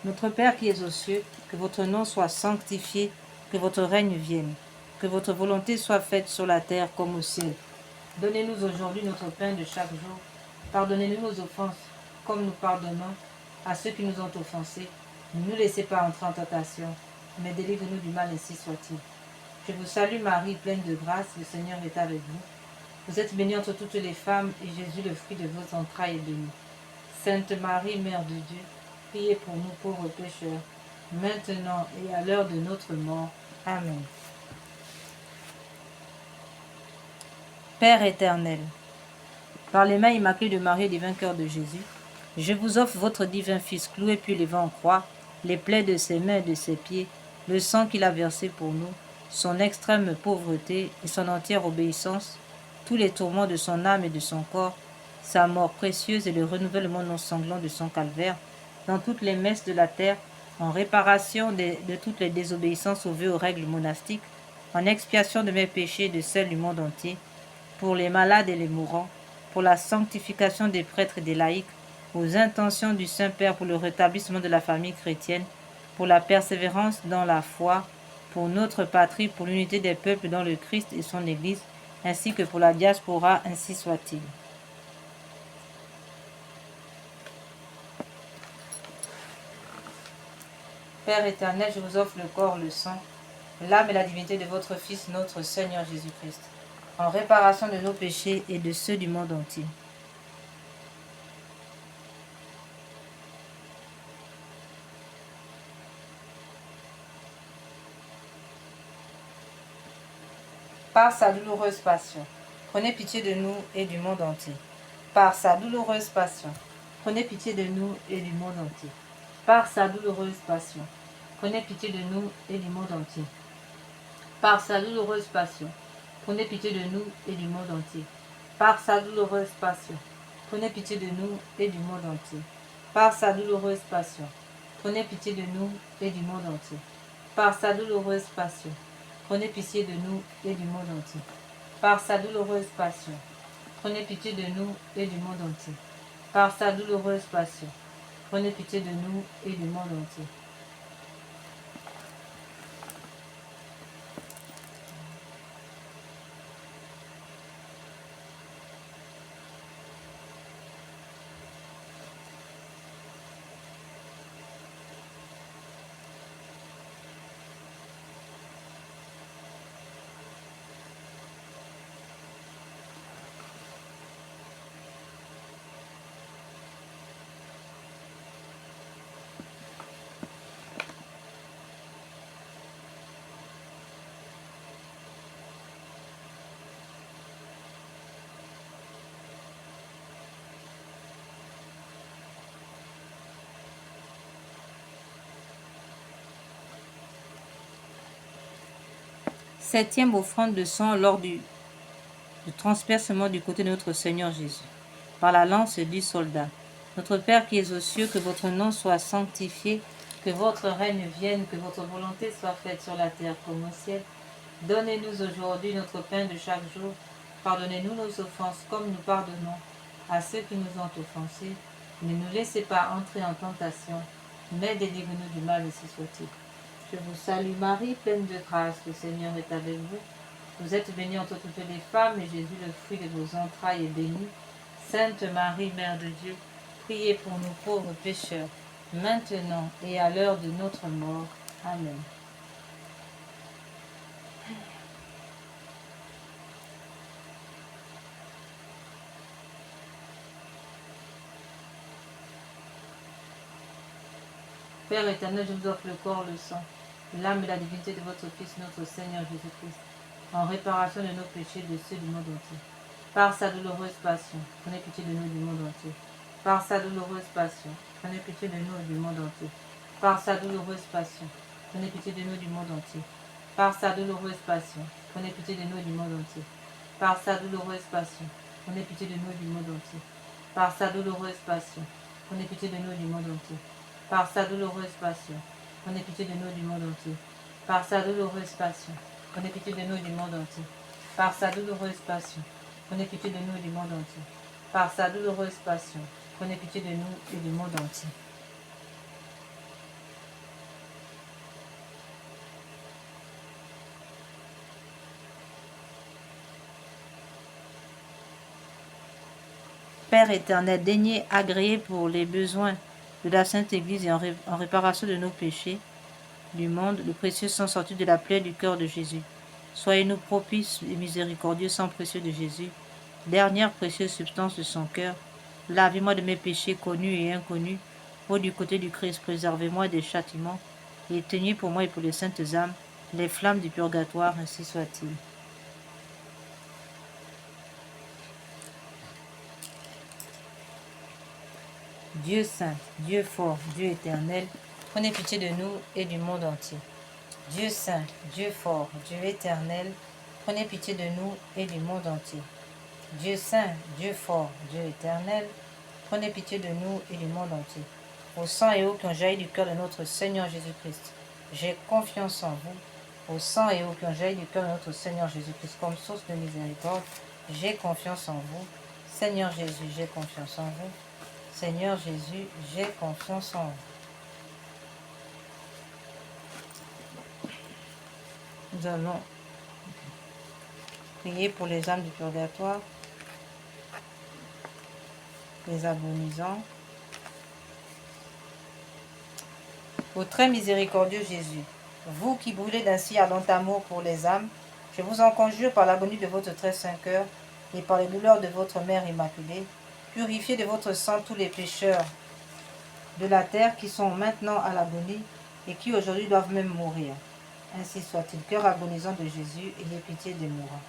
Notre Père qui es aux cieux, que votre nom soit sanctifié, que votre règne vienne. que votre volonté soit faite sur la terre comme au ciel. Donnez-nous aujourd'hui notre pain de chaque jour. Pardonnez-nous nos offenses, comme nous pardonnons à ceux qui nous ont offensés. Ne nous laissez pas entrer en tentation, mais délivre-nous du mal, ainsi soit-il. Je vous salue Marie, pleine de grâce, le Seigneur est avec vous. Vous êtes bénie entre toutes les femmes, et Jésus, le fruit de vos entrailles, est béni. Sainte Marie, Mère de Dieu, priez pour nous pauvres pécheurs, maintenant et à l'heure de notre mort. Amen. Père éternel, par les mains immaculées de Marie et du vainqueur de Jésus, je vous offre votre divin Fils cloué puis levé en croix, les plaies de ses mains et de ses pieds, le sang qu'il a versé pour nous, son extrême pauvreté et son entière obéissance, tous les tourments de son âme et de son corps, sa mort précieuse et le renouvellement non sanglant de son calvaire, dans toutes les messes de la terre, en réparation de toutes les désobéissances aux vœux aux règles monastiques, en expiation de mes péchés et de celles du monde entier, pour les malades et les mourants, pour la sanctification des prêtres et des laïcs, aux intentions du Saint-Père pour le rétablissement de la famille chrétienne, pour la persévérance dans la foi, pour notre patrie, pour l'unité des peuples dans le Christ et son Église, ainsi que pour la diaspora, ainsi soit-il. Père éternel, je vous offre le corps, le sang, l'âme et la divinité de votre Fils, notre Seigneur Jésus-Christ, en réparation de nos péchés et de ceux du monde entier. Par sa douloureuse passion, prenez pitié de nous et du monde entier. Par sa douloureuse passion, prenez pitié de nous et du monde entier. Par sa douloureuse passion, prenez pitié de nous et du monde entier. Par sa douloureuse passion, prenez pitié de nous et du monde entier. Par sa douloureuse passion, prenez pitié de nous et du monde entier. Par sa douloureuse passion, prenez pitié de nous et du monde entier. Par sa douloureuse passion, prenez pitié de nous et du monde entier. Par sa douloureuse passion, prenez pitié de nous et du monde entier. Par sa douloureuse passion, prenez pitié de nous et du monde entier. Septième offrande de sang lors du transpercement du côté de notre Seigneur Jésus, par la lance du soldat. Notre Père qui es aux cieux, que votre nom soit sanctifié, que votre règne vienne, que votre volonté soit faite sur la terre comme au ciel. Donnez-nous aujourd'hui notre pain de chaque jour. Pardonnez-nous nos offenses comme nous pardonnons à ceux qui nous ont offensés. Ne nous laissez pas entrer en tentation, mais délivrez-nous du mal, ainsi soit-il. Je vous salue Marie, pleine de grâce, le Seigneur est avec vous. Vous êtes bénie entre toutes les femmes, et Jésus, le fruit de vos entrailles, est béni. Sainte Marie, Mère de Dieu, priez pour nous pauvres pécheurs, maintenant et à l'heure de notre mort. Amen. Père éternel, je vous offre le corps, le sang, l'âme et la divinité de votre Fils, notre Seigneur Jésus-Christ, en réparation de nos péchés et de ceux du monde entier. Par sa douloureuse passion, prenez pitié de nous du monde entier. Par sa douloureuse passion, prenez pitié de nous et du monde entier. Par sa douloureuse passion, prenez pitié de nous du monde entier. Par sa douloureuse passion, prenez pitié de nous du monde entier. Par sa douloureuse passion, prenez pitié de nous du monde entier. Par sa douloureuse passion, prenez pitié de nous du monde entier. Par sa douloureuse passion, prenez pitié de nous du monde entier. Par sa douloureuse passion, prenez pitié de nous du monde entier. Par sa douloureuse passion, prenez pitié de nous du monde entier. Par sa douloureuse passion, prenez pitié de nous et du monde entier. Père éternel, daignez agréer pour les besoins de la Sainte Église et en réparation de nos péchés du monde, le précieux sang sorti de la plaie du cœur de Jésus. Soyez-nous propices et miséricordieux sang précieux de Jésus, dernière précieuse substance de son cœur. Lavez-moi de mes péchés connus et inconnus. Ô du côté du Christ, préservez-moi des châtiments et éteignez pour moi et pour les saintes âmes les flammes du purgatoire, ainsi soit-il. Dieu saint, Dieu fort, Dieu éternel, prenez pitié de nous et du monde entier. Dieu saint, Dieu fort, Dieu éternel, prenez pitié de nous et du monde entier. Dieu saint, Dieu fort, Dieu éternel, prenez pitié de nous et du monde entier. Au sang et eau qui ont jailli du cœur de notre Seigneur Jésus-Christ, j'ai confiance en vous. Au sang et eau qui ont jailli du cœur de notre Seigneur Jésus-Christ comme source de miséricorde, j'ai confiance en vous. Seigneur Jésus, j'ai confiance en vous. Seigneur Jésus, j'ai confiance en vous. Nous allons prier pour les âmes du purgatoire, les agonisants. Ô très miséricordieux Jésus, vous qui brûlez d'un si ardent amour pour les âmes, je vous en conjure par l'agonie de votre très saint cœur et par les douleurs de votre Mère Immaculée, purifiez de votre sang tous les pécheurs de la terre qui sont maintenant à l'agonie et qui aujourd'hui doivent même mourir. Ainsi soit-il. Cœur agonisant de Jésus, ayez pitié des mourants.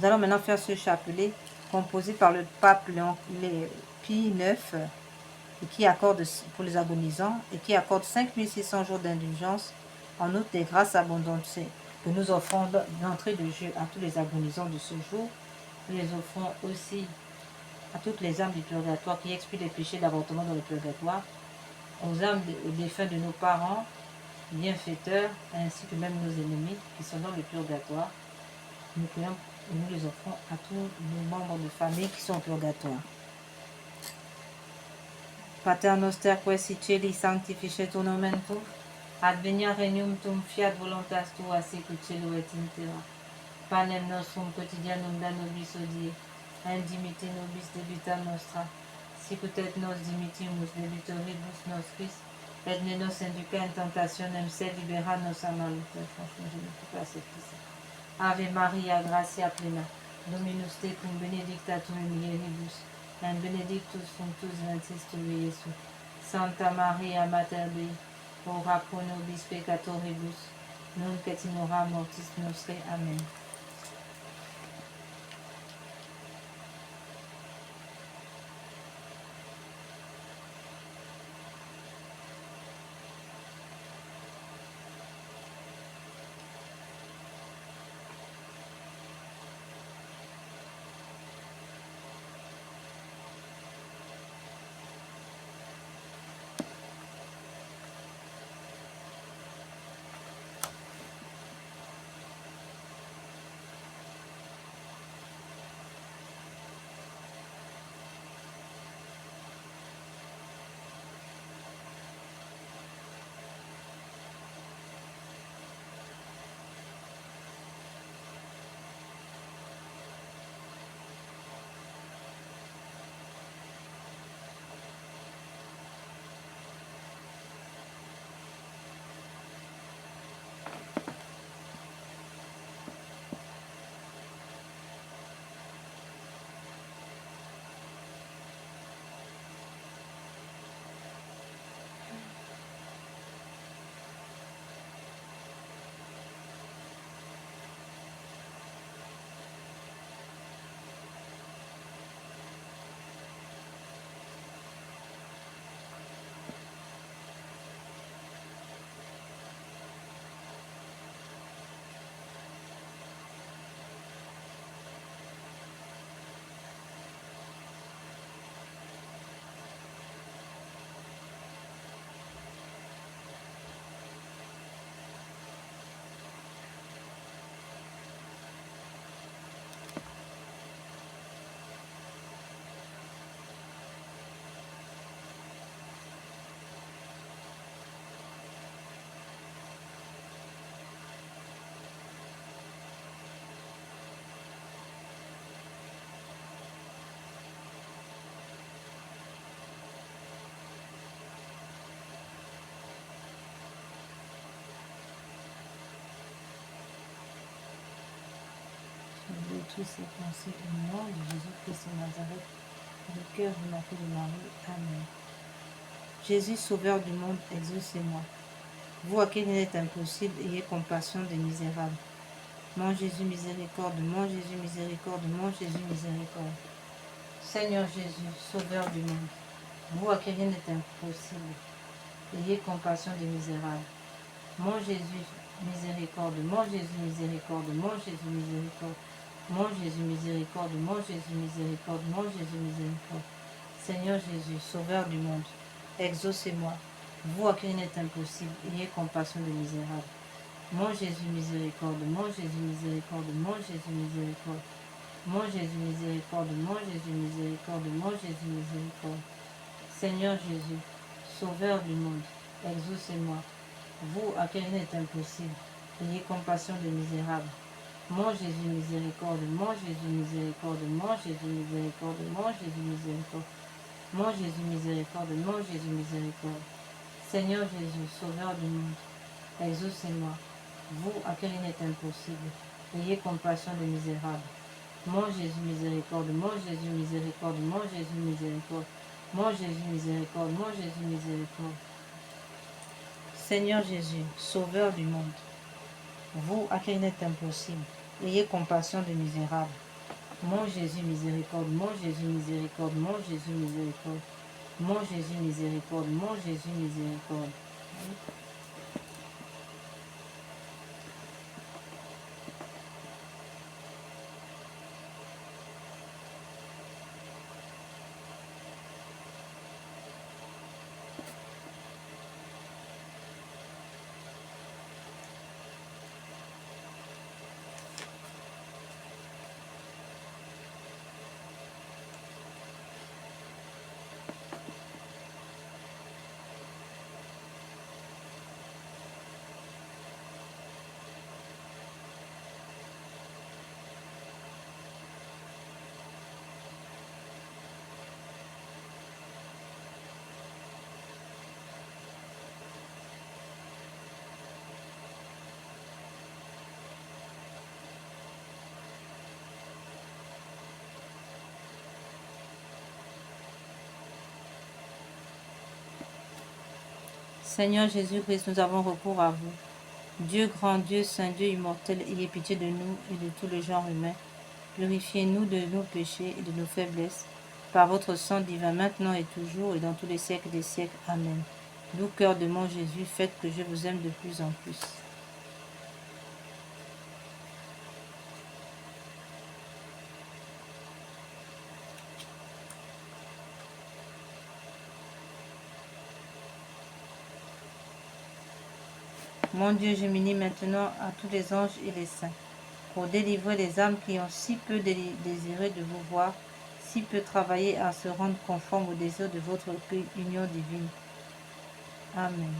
Nous allons maintenant faire ce chapelet composé par le pape Pie IX et qui accorde pour les agonisants et qui accorde 5600 jours d'indulgence en outre des grâces abondantes que nous offrons d'entrée de jeu à tous les agonisants de ce jour. Nous les offrons aussi à toutes les âmes du purgatoire qui expient les péchés d'avortement dans le purgatoire, aux âmes aux défunts de nos parents, bienfaiteurs, ainsi que même nos ennemis qui sont dans le purgatoire. Nous prions et nous les offrons à tous nos membres de famille qui sont au purgatoire. Pater noster qui es in cieli, sanctificetur nomen tuum, advenia regnum tuum, fiat voluntas tua sicut cielo et in terra. Panem nostrum quotidianum da nobis hodie, et dimitte nobis debita nostra, sicut et nos dimittimus debitoribus nostris, et ne nos induca in tentationem, sed libera nos a malo. Franchement, je ne peux pas accepter ça. Ave Maria, gratia plena, Dominus tecum, benedicta tu in mulieribus, et benedictus fructus ventris tui, Iesus. Santa Maria, Mater Dei, ora pro nobis peccatoribus, nunc et in hora mortis nostre. Amen. toutes ces pensées au nom de Jésus-Christ de Nazareth, du cœur immaculé de Marie. Amen. Jésus, Sauveur du monde, exaucez-moi. Vous à qui il est impossible, ayez compassion des misérables. Mon Jésus, miséricorde, mon Jésus, miséricorde, mon Jésus, miséricorde. Seigneur Jésus, Sauveur du monde, vous à qui rien n'est impossible, ayez compassion des misérables. Mon Jésus, miséricorde, mon Jésus, miséricorde, mon Jésus, miséricorde, mon Jésus, miséricorde, mon Jésus, miséricorde, mon Jésus, miséricorde. Seigneur Jésus, Sauveur du monde, exaucez-moi. Vous à qui rien n'est impossible, ayez compassion des misérables. Mon Jésus, miséricorde, mon Jésus, miséricorde, mon Jésus, miséricorde. Mon Jésus, miséricorde, mon Jésus, miséricorde, mon Jésus, miséricorde. Seigneur Jésus, Sauveur du monde, exaucez-moi. Vous à qui rien n'est impossible, ayez compassion des misérables. Mon Jésus, miséricorde, mon Jésus, miséricorde, mon Jésus, miséricorde, mon Jésus, miséricorde. Mon Jésus, miséricorde, mon Jésus, miséricorde. Seigneur Jésus, Sauveur du monde, exaucez-moi. Vous à qui rien n'est impossible, ayez compassion des misérables. Mon Jésus, miséricorde, mon Jésus, miséricorde, mon Jésus, miséricorde. Mon Jésus, miséricorde, mon Jésus, miséricorde. Seigneur Jésus, Sauveur du monde, vous à qui il est impossible, ayez compassion des misérables. Mon Jésus, miséricorde, mon Jésus, miséricorde, mon Jésus, miséricorde. Mon Jésus, miséricorde, mon Jésus, miséricorde. Seigneur Jésus-Christ, nous avons recours à vous. Dieu grand, Dieu saint, Dieu immortel, ayez pitié de nous et de tout le genre humain. Purifiez-nous de nos péchés et de nos faiblesses, par votre sang divin, maintenant et toujours, et dans tous les siècles des siècles. Amen. Doux cœur de mon Jésus, faites que je vous aime de plus en plus. Mon Dieu, je m'unis maintenant à tous les anges et les saints, pour délivrer les âmes qui ont si peu désiré de vous voir, si peu travaillé à se rendre conforme au désir de votre union divine. Amen.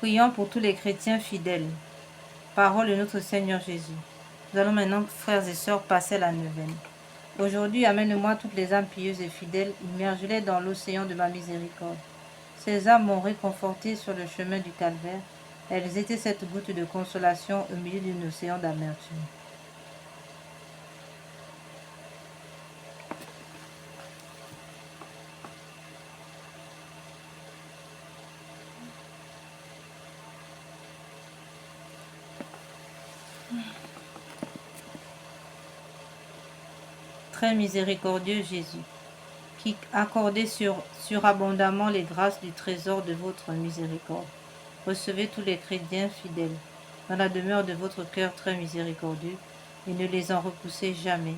Prions pour tous les chrétiens fidèles. Parole de notre Seigneur Jésus. Nous allons maintenant, frères et sœurs, passer à la neuvaine. Aujourd'hui, amène-moi toutes les âmes pieuses et fidèles, immerge-les dans l'océan de ma miséricorde. Ces âmes m'ont réconforté sur le chemin du calvaire. Elles étaient cette goutte de consolation au milieu d'un océan d'amertume. Très miséricordieux Jésus, qui accordez surabondamment les grâces du trésor de votre miséricorde, recevez tous les chrétiens fidèles dans la demeure de votre cœur très miséricordieux, et ne les en repoussez jamais.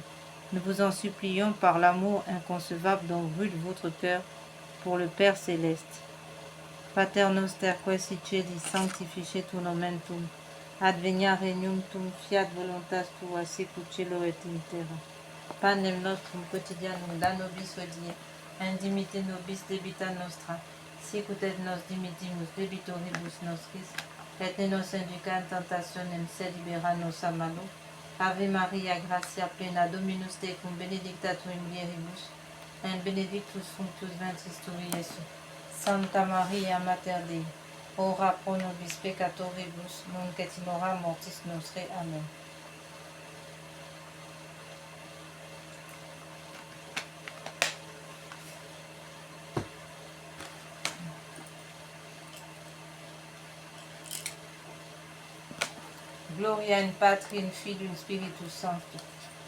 Nous vous en supplions par l'amour inconcevable dont brûle votre cœur pour le Père céleste. Pater noster quae si celi sanctificetur nomen tuum, advenia regnum tuum, fiat voluntas tua sicut cielo et in terra. Panem nostrum quotidianum da nobis hodie, indimite nobis debita nostra, sicut et nos dimittimus debitoribus nostris, et ne nos induca in tentationem, sed libera nos a malo. Ave Maria, gratia plena, Dominus tecum, benedicta tu in mulieribus, et benedictus fructus ventris tui, Iesus. Santa Maria, Mater Dei, ora pro nobis peccatoribus, nunc et in hora mortis nostre. Amen. Gloria in Patri, in Filii, in Spiritus Sancti,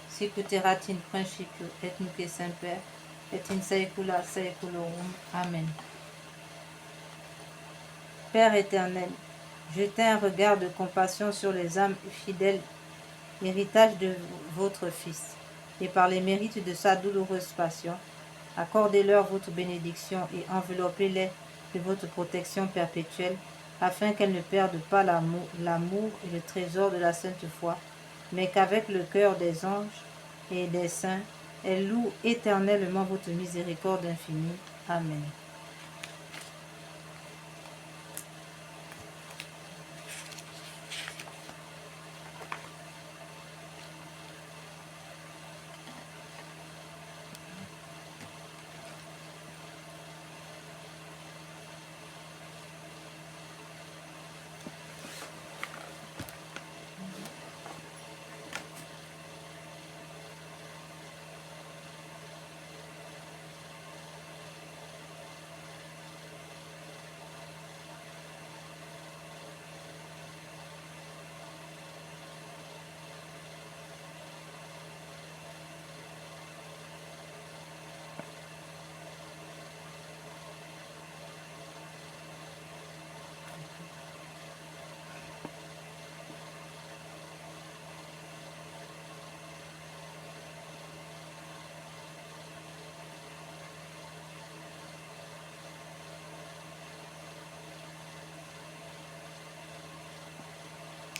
sicut erat in principio, et nunc et semper, et in saecula saeculorum. Amen. Père éternel, jetez un regard de compassion sur les âmes fidèles, héritage de votre Fils, et par les mérites de sa douloureuse passion, accordez-leur votre bénédiction et enveloppez-les de votre protection perpétuelle, afin qu'elles ne perdent pas l'amour et le trésor de la sainte foi, mais qu'avec le cœur des anges et des saints, elles louent éternellement votre miséricorde infinie. Amen.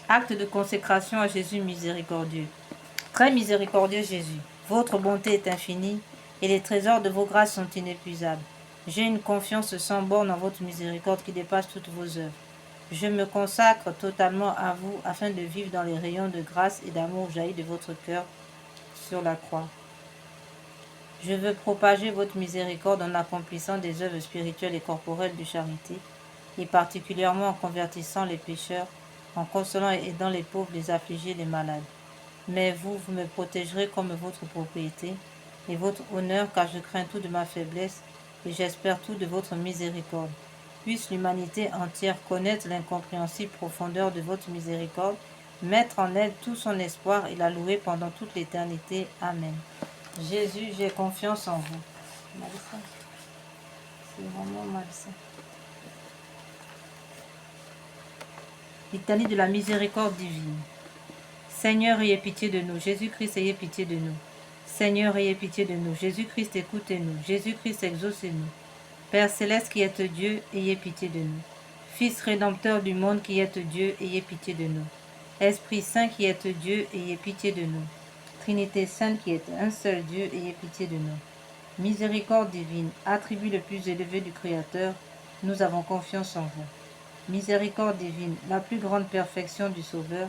Acte de consécration à Jésus miséricordieux. Très miséricordieux Jésus, votre bonté est infinie et les trésors de vos grâces sont inépuisables. J'ai une confiance sans borne en votre miséricorde qui dépasse toutes vos œuvres. Je me consacre totalement à vous afin de vivre dans les rayons de grâce et d'amour jaillis de votre cœur sur la croix. Je veux propager votre miséricorde en accomplissant des œuvres spirituelles et corporelles de charité, et particulièrement en convertissant les pécheurs, en consolant et aidant les pauvres, les affligés, les malades. Mais vous me protégerez comme votre propriété et votre honneur, car je crains tout de ma faiblesse et j'espère tout de votre miséricorde. Puisse l'humanité entière connaître l'incompréhensible profondeur de votre miséricorde, mettre en elle tout son espoir et la louer pendant toute l'éternité. Amen. Jésus, j'ai confiance en vous. Malsain. C'est vraiment malsain. Litanie de la miséricorde divine. Seigneur, ayez pitié de nous. Jésus-Christ, ayez pitié de nous. Seigneur, ayez pitié de nous. Jésus-Christ, écoutez-nous. Jésus-Christ, exaucez-nous. Père céleste qui êtes Dieu, ayez pitié de nous. Fils rédempteur du monde qui êtes Dieu, ayez pitié de nous. Esprit Saint qui êtes Dieu, ayez pitié de nous. Trinité Sainte qui êtes un seul Dieu, ayez pitié de nous. Miséricorde divine, attribut le plus élevé du Créateur, nous avons confiance en vous. Miséricorde divine, la plus grande perfection du Sauveur,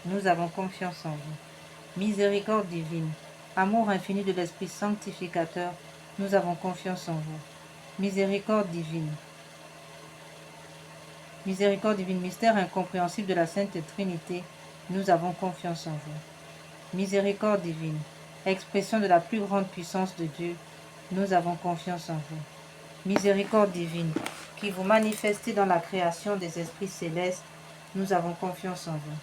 nous avons confiance en vous. Miséricorde divine, amour infini de l'Esprit sanctificateur, nous avons confiance en vous. Miséricorde divine, mystère incompréhensible de la Sainte Trinité, nous avons confiance en vous. Miséricorde divine, expression de la plus grande puissance de Dieu, nous avons confiance en vous. Miséricorde divine, qui vous manifestez dans la création des esprits célestes, nous avons confiance en vous.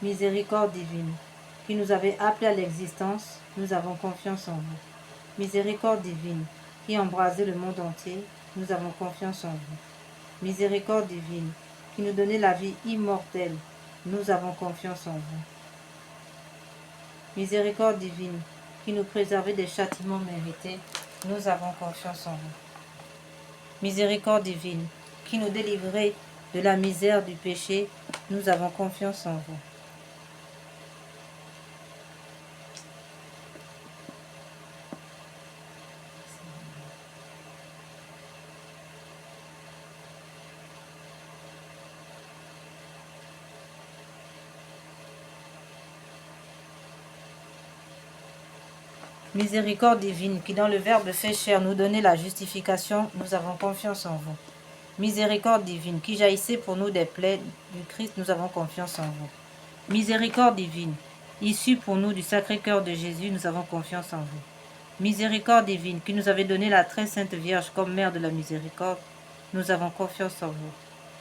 Miséricorde divine, qui nous avez appelés à l'existence, nous avons confiance en vous. Miséricorde divine, qui embrasez le monde entier, nous avons confiance en vous. Miséricorde divine, qui nous donnez la vie immortelle, nous avons confiance en vous. Miséricorde divine, qui nous préservez des châtiments mérités, nous avons confiance en vous. Miséricorde divine, qui nous délivrez de la misère du péché, nous avons confiance en vous. Miséricorde divine, qui dans le Verbe fait chair nous donnait la justification, nous avons confiance en vous. Miséricorde divine, qui jaillissez pour nous des plaies du Christ, nous avons confiance en vous. Miséricorde divine, issue pour nous du Sacré-Cœur de Jésus, nous avons confiance en vous. Miséricorde divine, qui nous avez donné la très sainte Vierge comme mère de la miséricorde, nous avons confiance en vous.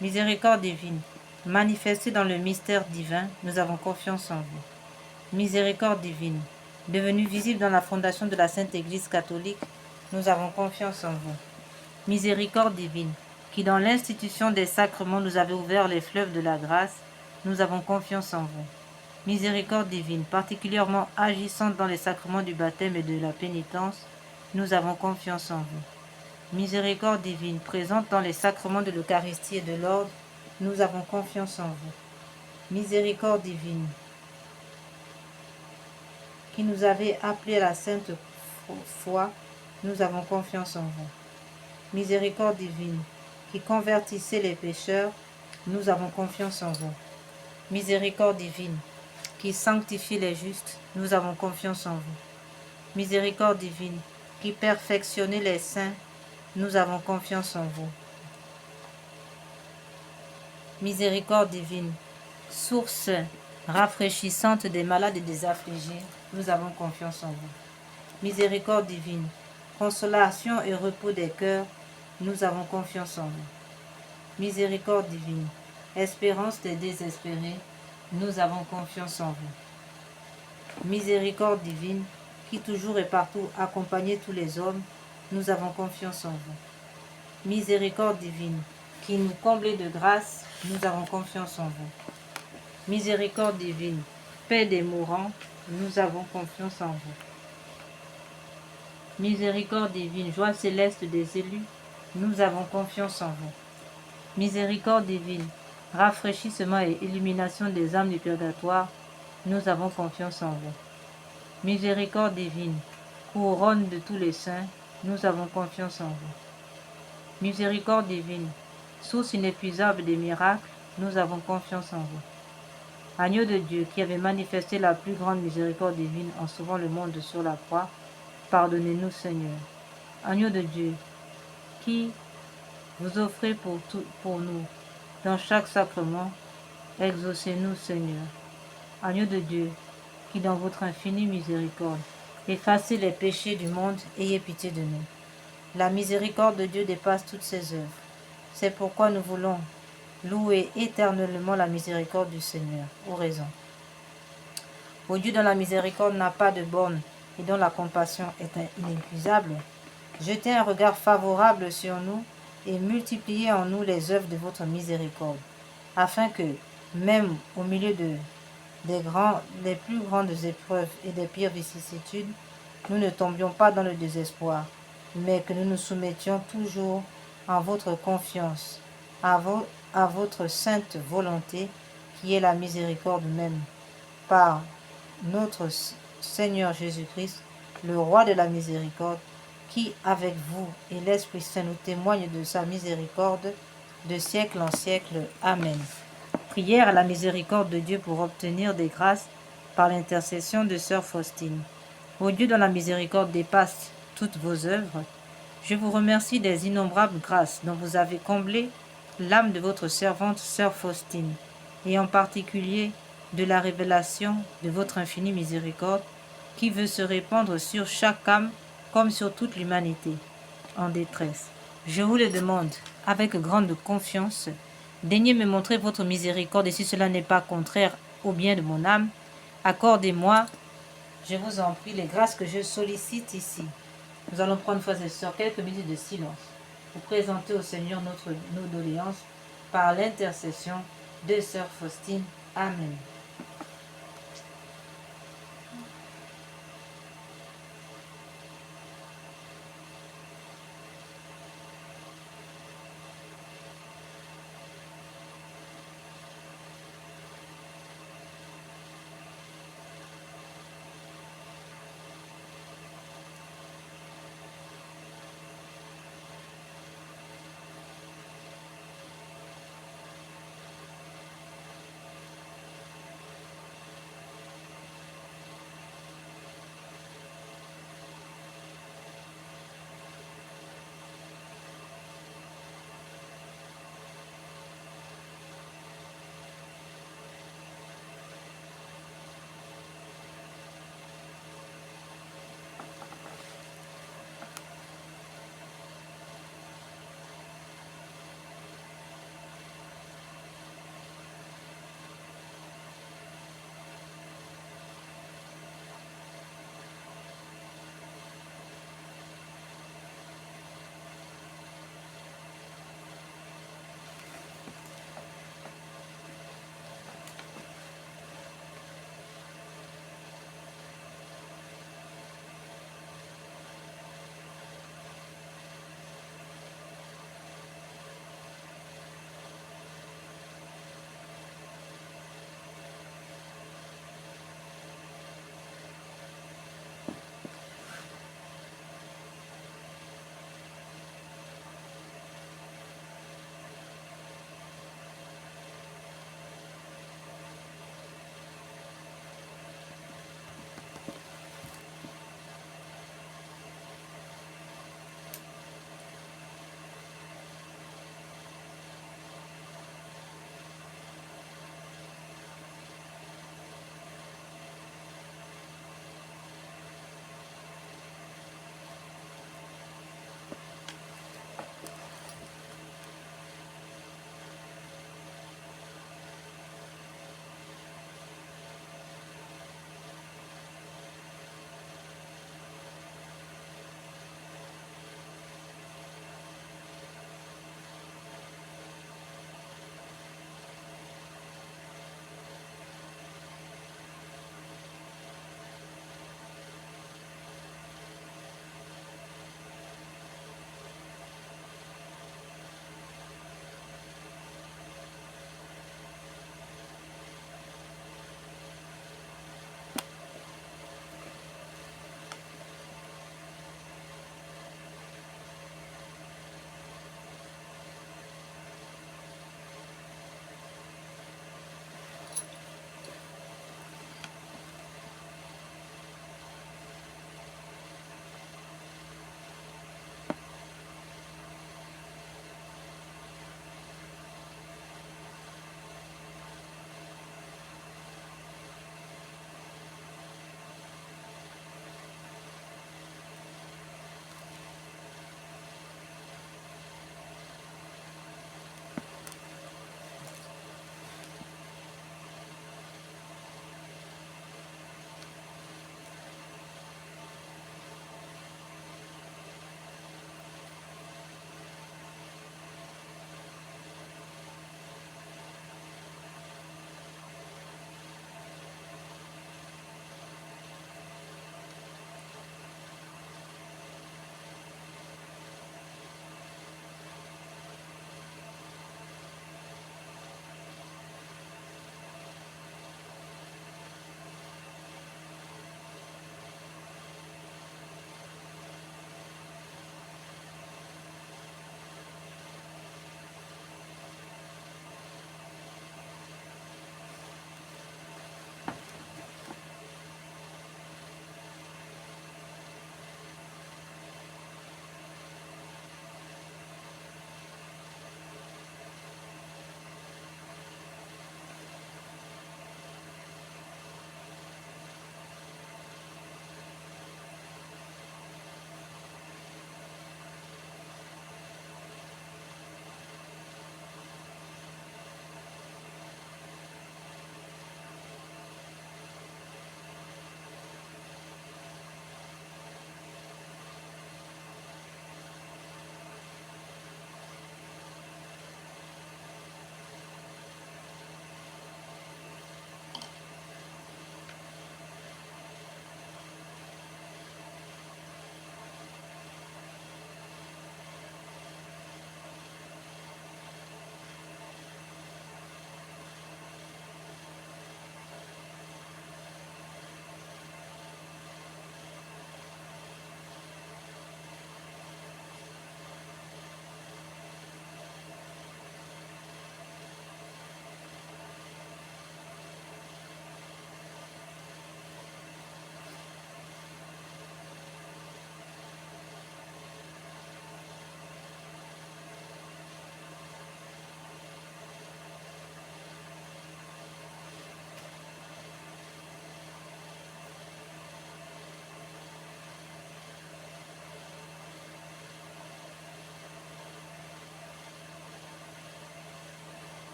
Miséricorde divine, manifestée dans le mystère divin, nous avons confiance en vous. Miséricorde divine, devenue visible dans la fondation de la Sainte Église catholique, nous avons confiance en vous. Miséricorde divine, qui dans l'institution des sacrements nous avez ouvert les fleuves de la grâce, nous avons confiance en vous. Miséricorde divine, particulièrement agissante dans les sacrements du baptême et de la pénitence, nous avons confiance en vous. Miséricorde divine, présente dans les sacrements de l'Eucharistie et de l'ordre, nous avons confiance en vous. Miséricorde divine, qui nous avez appelés à la sainte foi, nous avons confiance en vous. Miséricorde divine, qui convertissez les pécheurs, nous avons confiance en vous. Miséricorde divine, qui sanctifie les justes, nous avons confiance en vous. Miséricorde divine, qui perfectionnez les saints, nous avons confiance en vous. Miséricorde divine, source rafraîchissante des malades et des affligés, nous avons confiance en vous. Miséricorde divine, consolation et repos des cœurs, nous avons confiance en vous. Miséricorde divine, espérance des désespérés, nous avons confiance en vous. Miséricorde divine, qui toujours et partout accompagnez tous les hommes, nous avons confiance en vous. Miséricorde divine, qui nous comblez de grâce, nous avons confiance en vous. Miséricorde divine, paix des mourants, nous avons confiance en vous. Miséricorde divine, joie céleste des élus, nous avons confiance en vous. Miséricorde divine, rafraîchissement et illumination des âmes du purgatoire, nous avons confiance en vous. Miséricorde divine, couronne de tous les saints, nous avons confiance en vous. Miséricorde divine, source inépuisable des miracles, nous avons confiance en vous. Agneau de Dieu, qui avait manifesté la plus grande miséricorde divine en sauvant le monde sur la croix, pardonnez-nous, Seigneur. Agneau de Dieu, qui vous offrez pour nous dans chaque sacrement, exaucez-nous, Seigneur. Agneau de Dieu, qui dans votre infinie miséricorde, effacez les péchés du monde, ayez pitié de nous. La miséricorde de Dieu dépasse toutes ses œuvres. C'est pourquoi nous voulons louer éternellement la miséricorde du Seigneur. Ô raison. Ô Dieu dont la miséricorde n'a pas de borne et dont la compassion est inépuisable, jetez un regard favorable sur nous et multipliez en nous les œuvres de votre miséricorde, afin que, même au milieu des plus grandes épreuves et des pires vicissitudes, nous ne tombions pas dans le désespoir, mais que nous nous soumettions toujours en votre confiance, à votre sainte volonté, qui est la miséricorde même, par notre Seigneur Jésus-Christ, le roi de la miséricorde, qui, avec vous et l'Esprit Saint, nous témoigne de sa miséricorde de siècle en siècle. Amen. Prière à la miséricorde de Dieu pour obtenir des grâces par l'intercession de Sœur Faustine. Ô Dieu dont la miséricorde dépasse toutes vos œuvres, je vous remercie des innombrables grâces dont vous avez comblé l'âme de votre servante Sœur Faustine, et en particulier de la révélation de votre infinie miséricorde qui veut se répandre sur chaque âme comme sur toute l'humanité en détresse. Je vous le demande avec grande confiance, daignez me montrer votre miséricorde, et si cela n'est pas contraire au bien de mon âme, Accordez-moi, je vous en prie, les grâces que je sollicite ici. Nous allons prendre, frères et sœurs, quelques minutes de silence pour présenter au Seigneur nos doléances par l'intercession de sœur Faustine. Amen.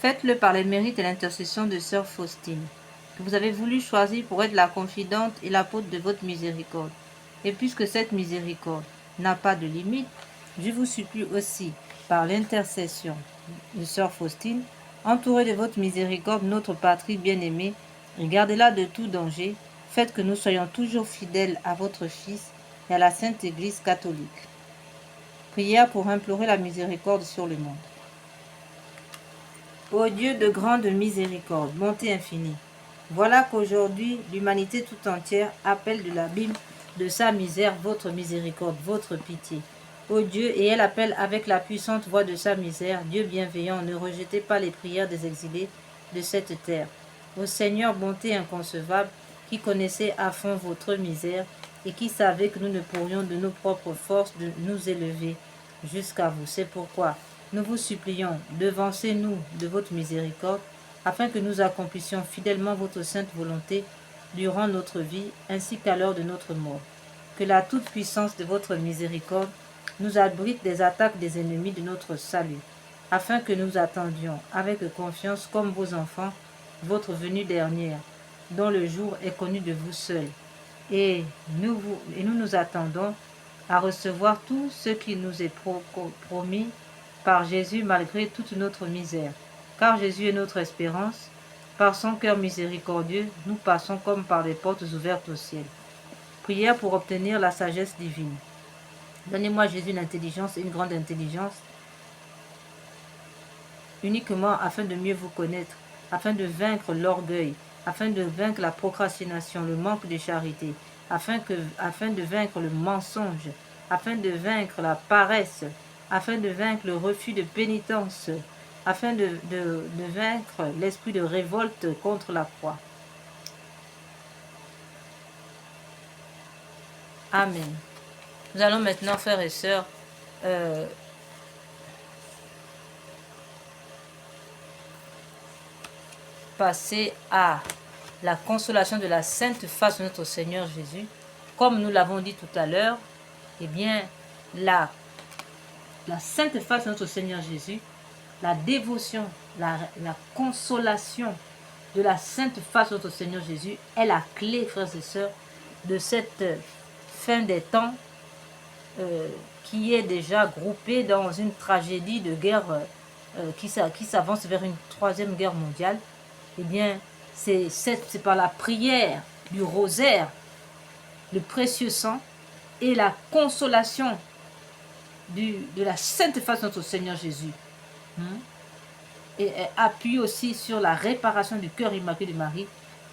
Faites-le par les mérites et l'intercession de sœur Faustine, que vous avez voulu choisir pour être la confidente et l'apôtre de votre miséricorde. Et puisque cette miséricorde n'a pas de limite, je vous supplie aussi, par l'intercession de sœur Faustine, entourez de votre miséricorde notre patrie bien-aimée, et gardez-la de tout danger. Faites que nous soyons toujours fidèles à votre Fils et à la Sainte Église catholique. Prière pour implorer la miséricorde sur le monde. Ô Dieu de grande miséricorde, bonté infinie, voilà qu'aujourd'hui l'humanité tout entière appelle de l'abîme de sa misère votre miséricorde, votre pitié. Ô Dieu, et elle appelle avec la puissante voix de sa misère, Dieu bienveillant, ne rejetez pas les prières des exilés de cette terre. Ô Seigneur, bonté inconcevable, qui connaissez à fond votre misère et qui savez que nous ne pourrions de nos propres forces de nous élever jusqu'à vous. C'est pourquoi nous vous supplions, devancez-nous de votre miséricorde, afin que nous accomplissions fidèlement votre sainte volonté durant notre vie ainsi qu'à l'heure de notre mort. Que la toute-puissance de votre miséricorde nous abrite des attaques des ennemis de notre salut, afin que nous attendions avec confiance comme vos enfants votre venue dernière, dont le jour est connu de vous seuls. Et nous nous attendons à recevoir tout ce qui nous est promis par Jésus malgré toute notre misère. Car Jésus est notre espérance. Par son cœur miséricordieux, nous passons comme par des portes ouvertes au ciel. Prière pour obtenir la sagesse divine. Donnez-moi, Jésus, l'intelligence et une grande intelligence, uniquement afin de mieux vous connaître, afin de vaincre l'orgueil, afin de vaincre la procrastination, le manque de charité, afin de vaincre le mensonge, afin de vaincre la paresse, afin de vaincre le refus de pénitence, afin de vaincre l'esprit de révolte contre la croix. Amen. Nous allons maintenant, frères et sœurs, passer à la consolation de la sainte face de notre Seigneur Jésus. Comme nous l'avons dit tout à l'heure, eh bien, la sainte face de notre Seigneur Jésus, la dévotion, la consolation de la sainte face de notre Seigneur Jésus est la clé, frères et sœurs, de cette fin des temps qui est déjà groupée dans une tragédie de guerre qui s'avance vers une troisième guerre mondiale. Eh bien, c'est par la prière du rosaire, le précieux sang et la consolation de la sainte face de notre Seigneur Jésus. Et appuie aussi sur la réparation du cœur immaculé de Marie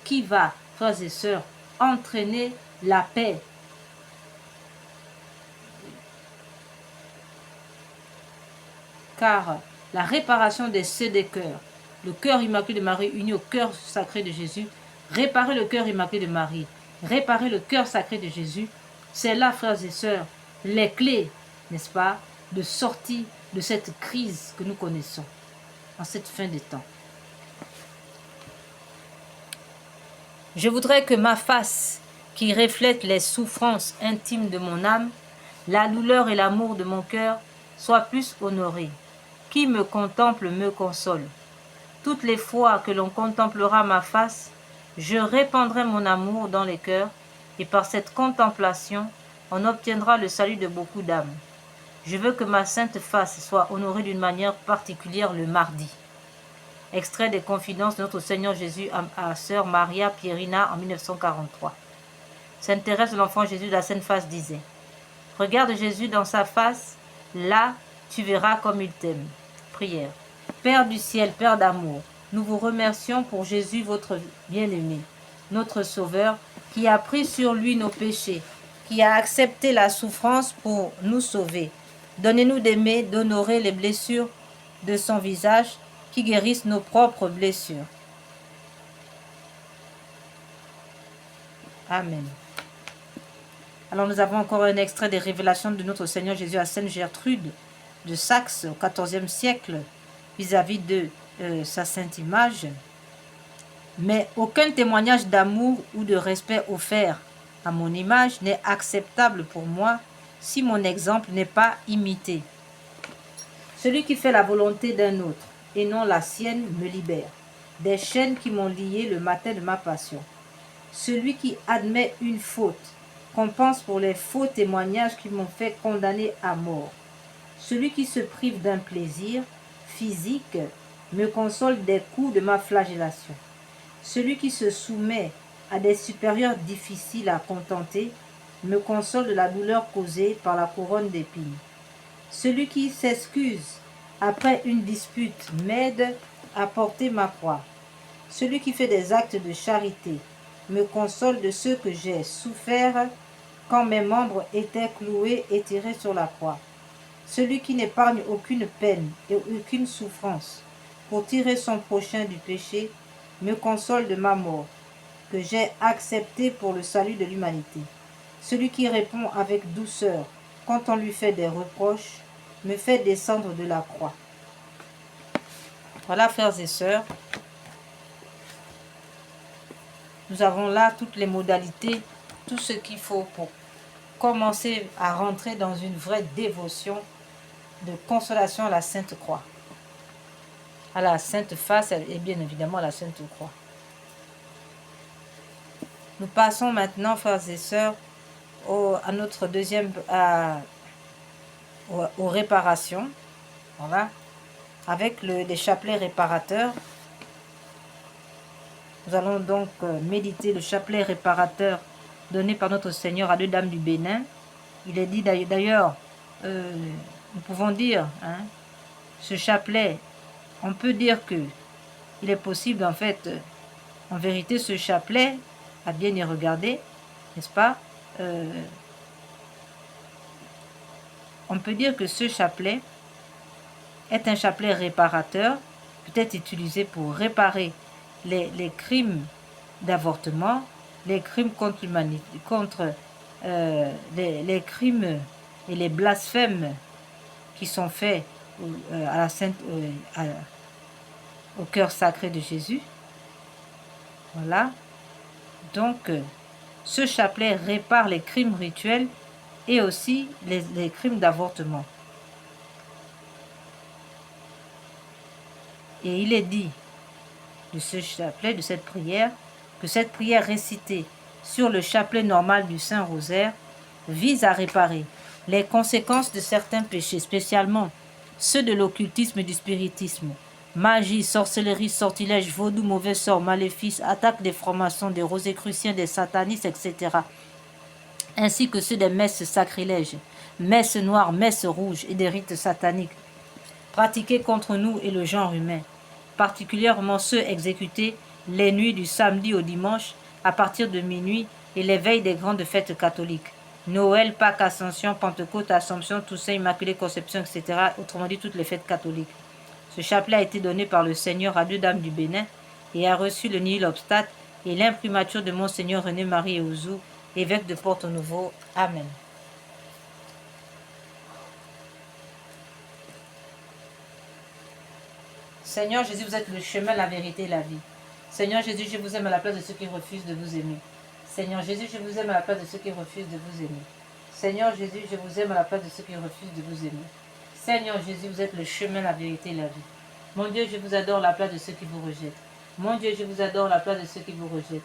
qui va, frères et sœurs, entraîner la paix. Car la réparation des ceux des cœurs, le cœur immaculé de Marie uni au cœur sacré de Jésus, réparer le cœur immaculé de Marie, réparer le cœur sacré de Jésus, c'est là, frères et sœurs, les clés, n'est-ce pas, de sortie de cette crise que nous connaissons en cette fin des temps. Je voudrais que ma face, qui reflète les souffrances intimes de mon âme, la douleur et l'amour de mon cœur, soit plus honorée. Qui me contemple me console. Toutes les fois que l'on contemplera ma face, je répandrai mon amour dans les cœurs, et par cette contemplation, on obtiendra le salut de beaucoup d'âmes. Je veux que ma sainte face soit honorée d'une manière particulière le mardi. Extrait des Confidences de notre Seigneur Jésus à sœur Maria Pierina en 1943. Sainte Thérèse de l'Enfant Jésus de la Sainte Face disait: regarde Jésus dans sa face, là tu verras comme il t'aime. Prière. Père du ciel, Père d'amour, nous vous remercions pour Jésus, votre bien-aimé, notre Sauveur, qui a pris sur lui nos péchés, qui a accepté la souffrance pour nous sauver. Donnez-nous d'aimer, d'honorer les blessures de son visage, qui guérissent nos propres blessures. Amen. Alors nous avons encore un extrait des révélations de notre Seigneur Jésus à Sainte Gertrude de Saxe au XIVe siècle vis-à-vis de sa sainte image. Mais aucun témoignage d'amour ou de respect offert à mon image n'est acceptable pour moi si mon exemple n'est pas imité. Celui qui fait la volonté d'un autre et non la sienne me libère. Des chaînes qui m'ont lié le matin de ma passion. Celui qui admet une faute compense pour les faux témoignages qui m'ont fait condamner à mort. Celui qui se prive d'un plaisir physique me console des coups de ma flagellation. Celui qui se soumet à des supérieurs difficiles à contenter me console de la douleur causée par la couronne d'épines. Celui qui s'excuse après une dispute m'aide à porter ma croix. Celui qui fait des actes de charité me console de ceux que j'ai souffert quand mes membres étaient cloués et tirés sur la croix. Celui qui n'épargne aucune peine et aucune souffrance pour tirer son prochain du péché me console de ma mort, que j'ai acceptée pour le salut de l'humanité. Celui qui répond avec douceur quand on lui fait des reproches me fait descendre de la croix. Voilà, frères et sœurs, nous avons là toutes les modalités, tout ce qu'il faut pour commencer à rentrer dans une vraie dévotion de consolation à la Sainte Croix, à la Sainte Face et bien évidemment à la Sainte Croix. Nous passons maintenant, frères et sœurs, à notre deuxième, aux réparations, voilà, avec les chapelets réparateurs. Nous allons donc méditer le chapelet réparateur donné par notre Seigneur à deux dames du Bénin. Il est dit d'ailleurs, nous pouvons dire, hein, ce chapelet, on peut dire que il est possible en fait, en vérité, ce chapelet, à bien y regarder, n'est-ce pas, on peut dire que ce chapelet est un chapelet réparateur, peut-être utilisé pour réparer les crimes d'avortement, les crimes contre l'humanité, contre les crimes et les blasphèmes qui sont faits à la Sainte, au cœur sacré de Jésus. Voilà. Donc, ce chapelet répare les crimes rituels et aussi les crimes d'avortement. Et il est dit de ce chapelet, de cette prière, que cette prière récitée sur le chapelet normal du Saint-Rosaire vise à réparer les conséquences de certains péchés, spécialement ceux de l'occultisme et du spiritisme, magie, sorcellerie, sortilège, vaudou, mauvais sort, maléfice, attaque des francs-maçons, des rosicruciens, des satanistes, etc., ainsi que ceux des messes sacrilèges, messes noires, messes rouges et des rites sataniques, pratiqués contre nous et le genre humain, particulièrement ceux exécutés les nuits du samedi au dimanche à partir de minuit et les veilles des grandes fêtes catholiques, Noël, Pâques, Ascension, Pentecôte, Assomption, Toussaint, Immaculée Conception, etc., autrement dit toutes les fêtes catholiques. Ce chapelet a été donné par le Seigneur à deux dames du Bénin et a reçu le nihil obstate et l'imprimature de Monseigneur René-Marie Eouzou, évêque de Porto-Novo. Amen. Seigneur Jésus, vous êtes le chemin, la vérité et la vie. Seigneur Jésus, je vous aime à la place de ceux qui refusent de vous aimer. Seigneur Jésus, je vous aime à la place de ceux qui refusent de vous aimer. Seigneur Jésus, je vous aime à la place de ceux qui refusent de vous aimer. Seigneur Jésus, vous êtes le chemin, la vérité et la vie. Mon Dieu, je vous adore à la place de ceux qui vous rejettent. Mon Dieu, je vous adore à la place de ceux qui vous rejettent.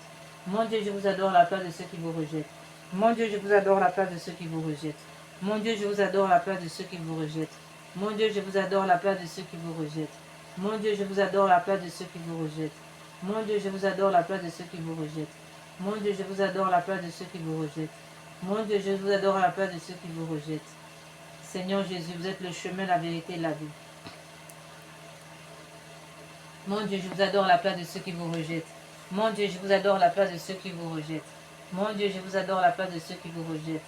Mon Dieu, je vous adore à la place de ceux qui vous rejettent. Mon Dieu, je vous adore à la place de ceux qui vous rejettent. Mon Dieu, je vous adore à la place de ceux qui vous rejettent. Mon Dieu, je vous adore à la place de ceux qui vous rejettent. Mon Dieu, je vous adore à la place de ceux qui vous rejettent. Mon Dieu, je vous adore à la place de ceux qui vous rejettent. Mon Dieu, je vous adore à la place de ceux qui vous rejettent. Mon Dieu, je vous adore à la place de ceux qui vous rejettent. Seigneur Jésus, vous êtes le chemin, la vérité et la vie. Mon Dieu, je vous adore à la place de ceux qui vous rejettent. Mon Dieu, je vous adore à la place de ceux qui vous rejettent. Mon Dieu, je vous adore à la place de ceux qui vous rejettent.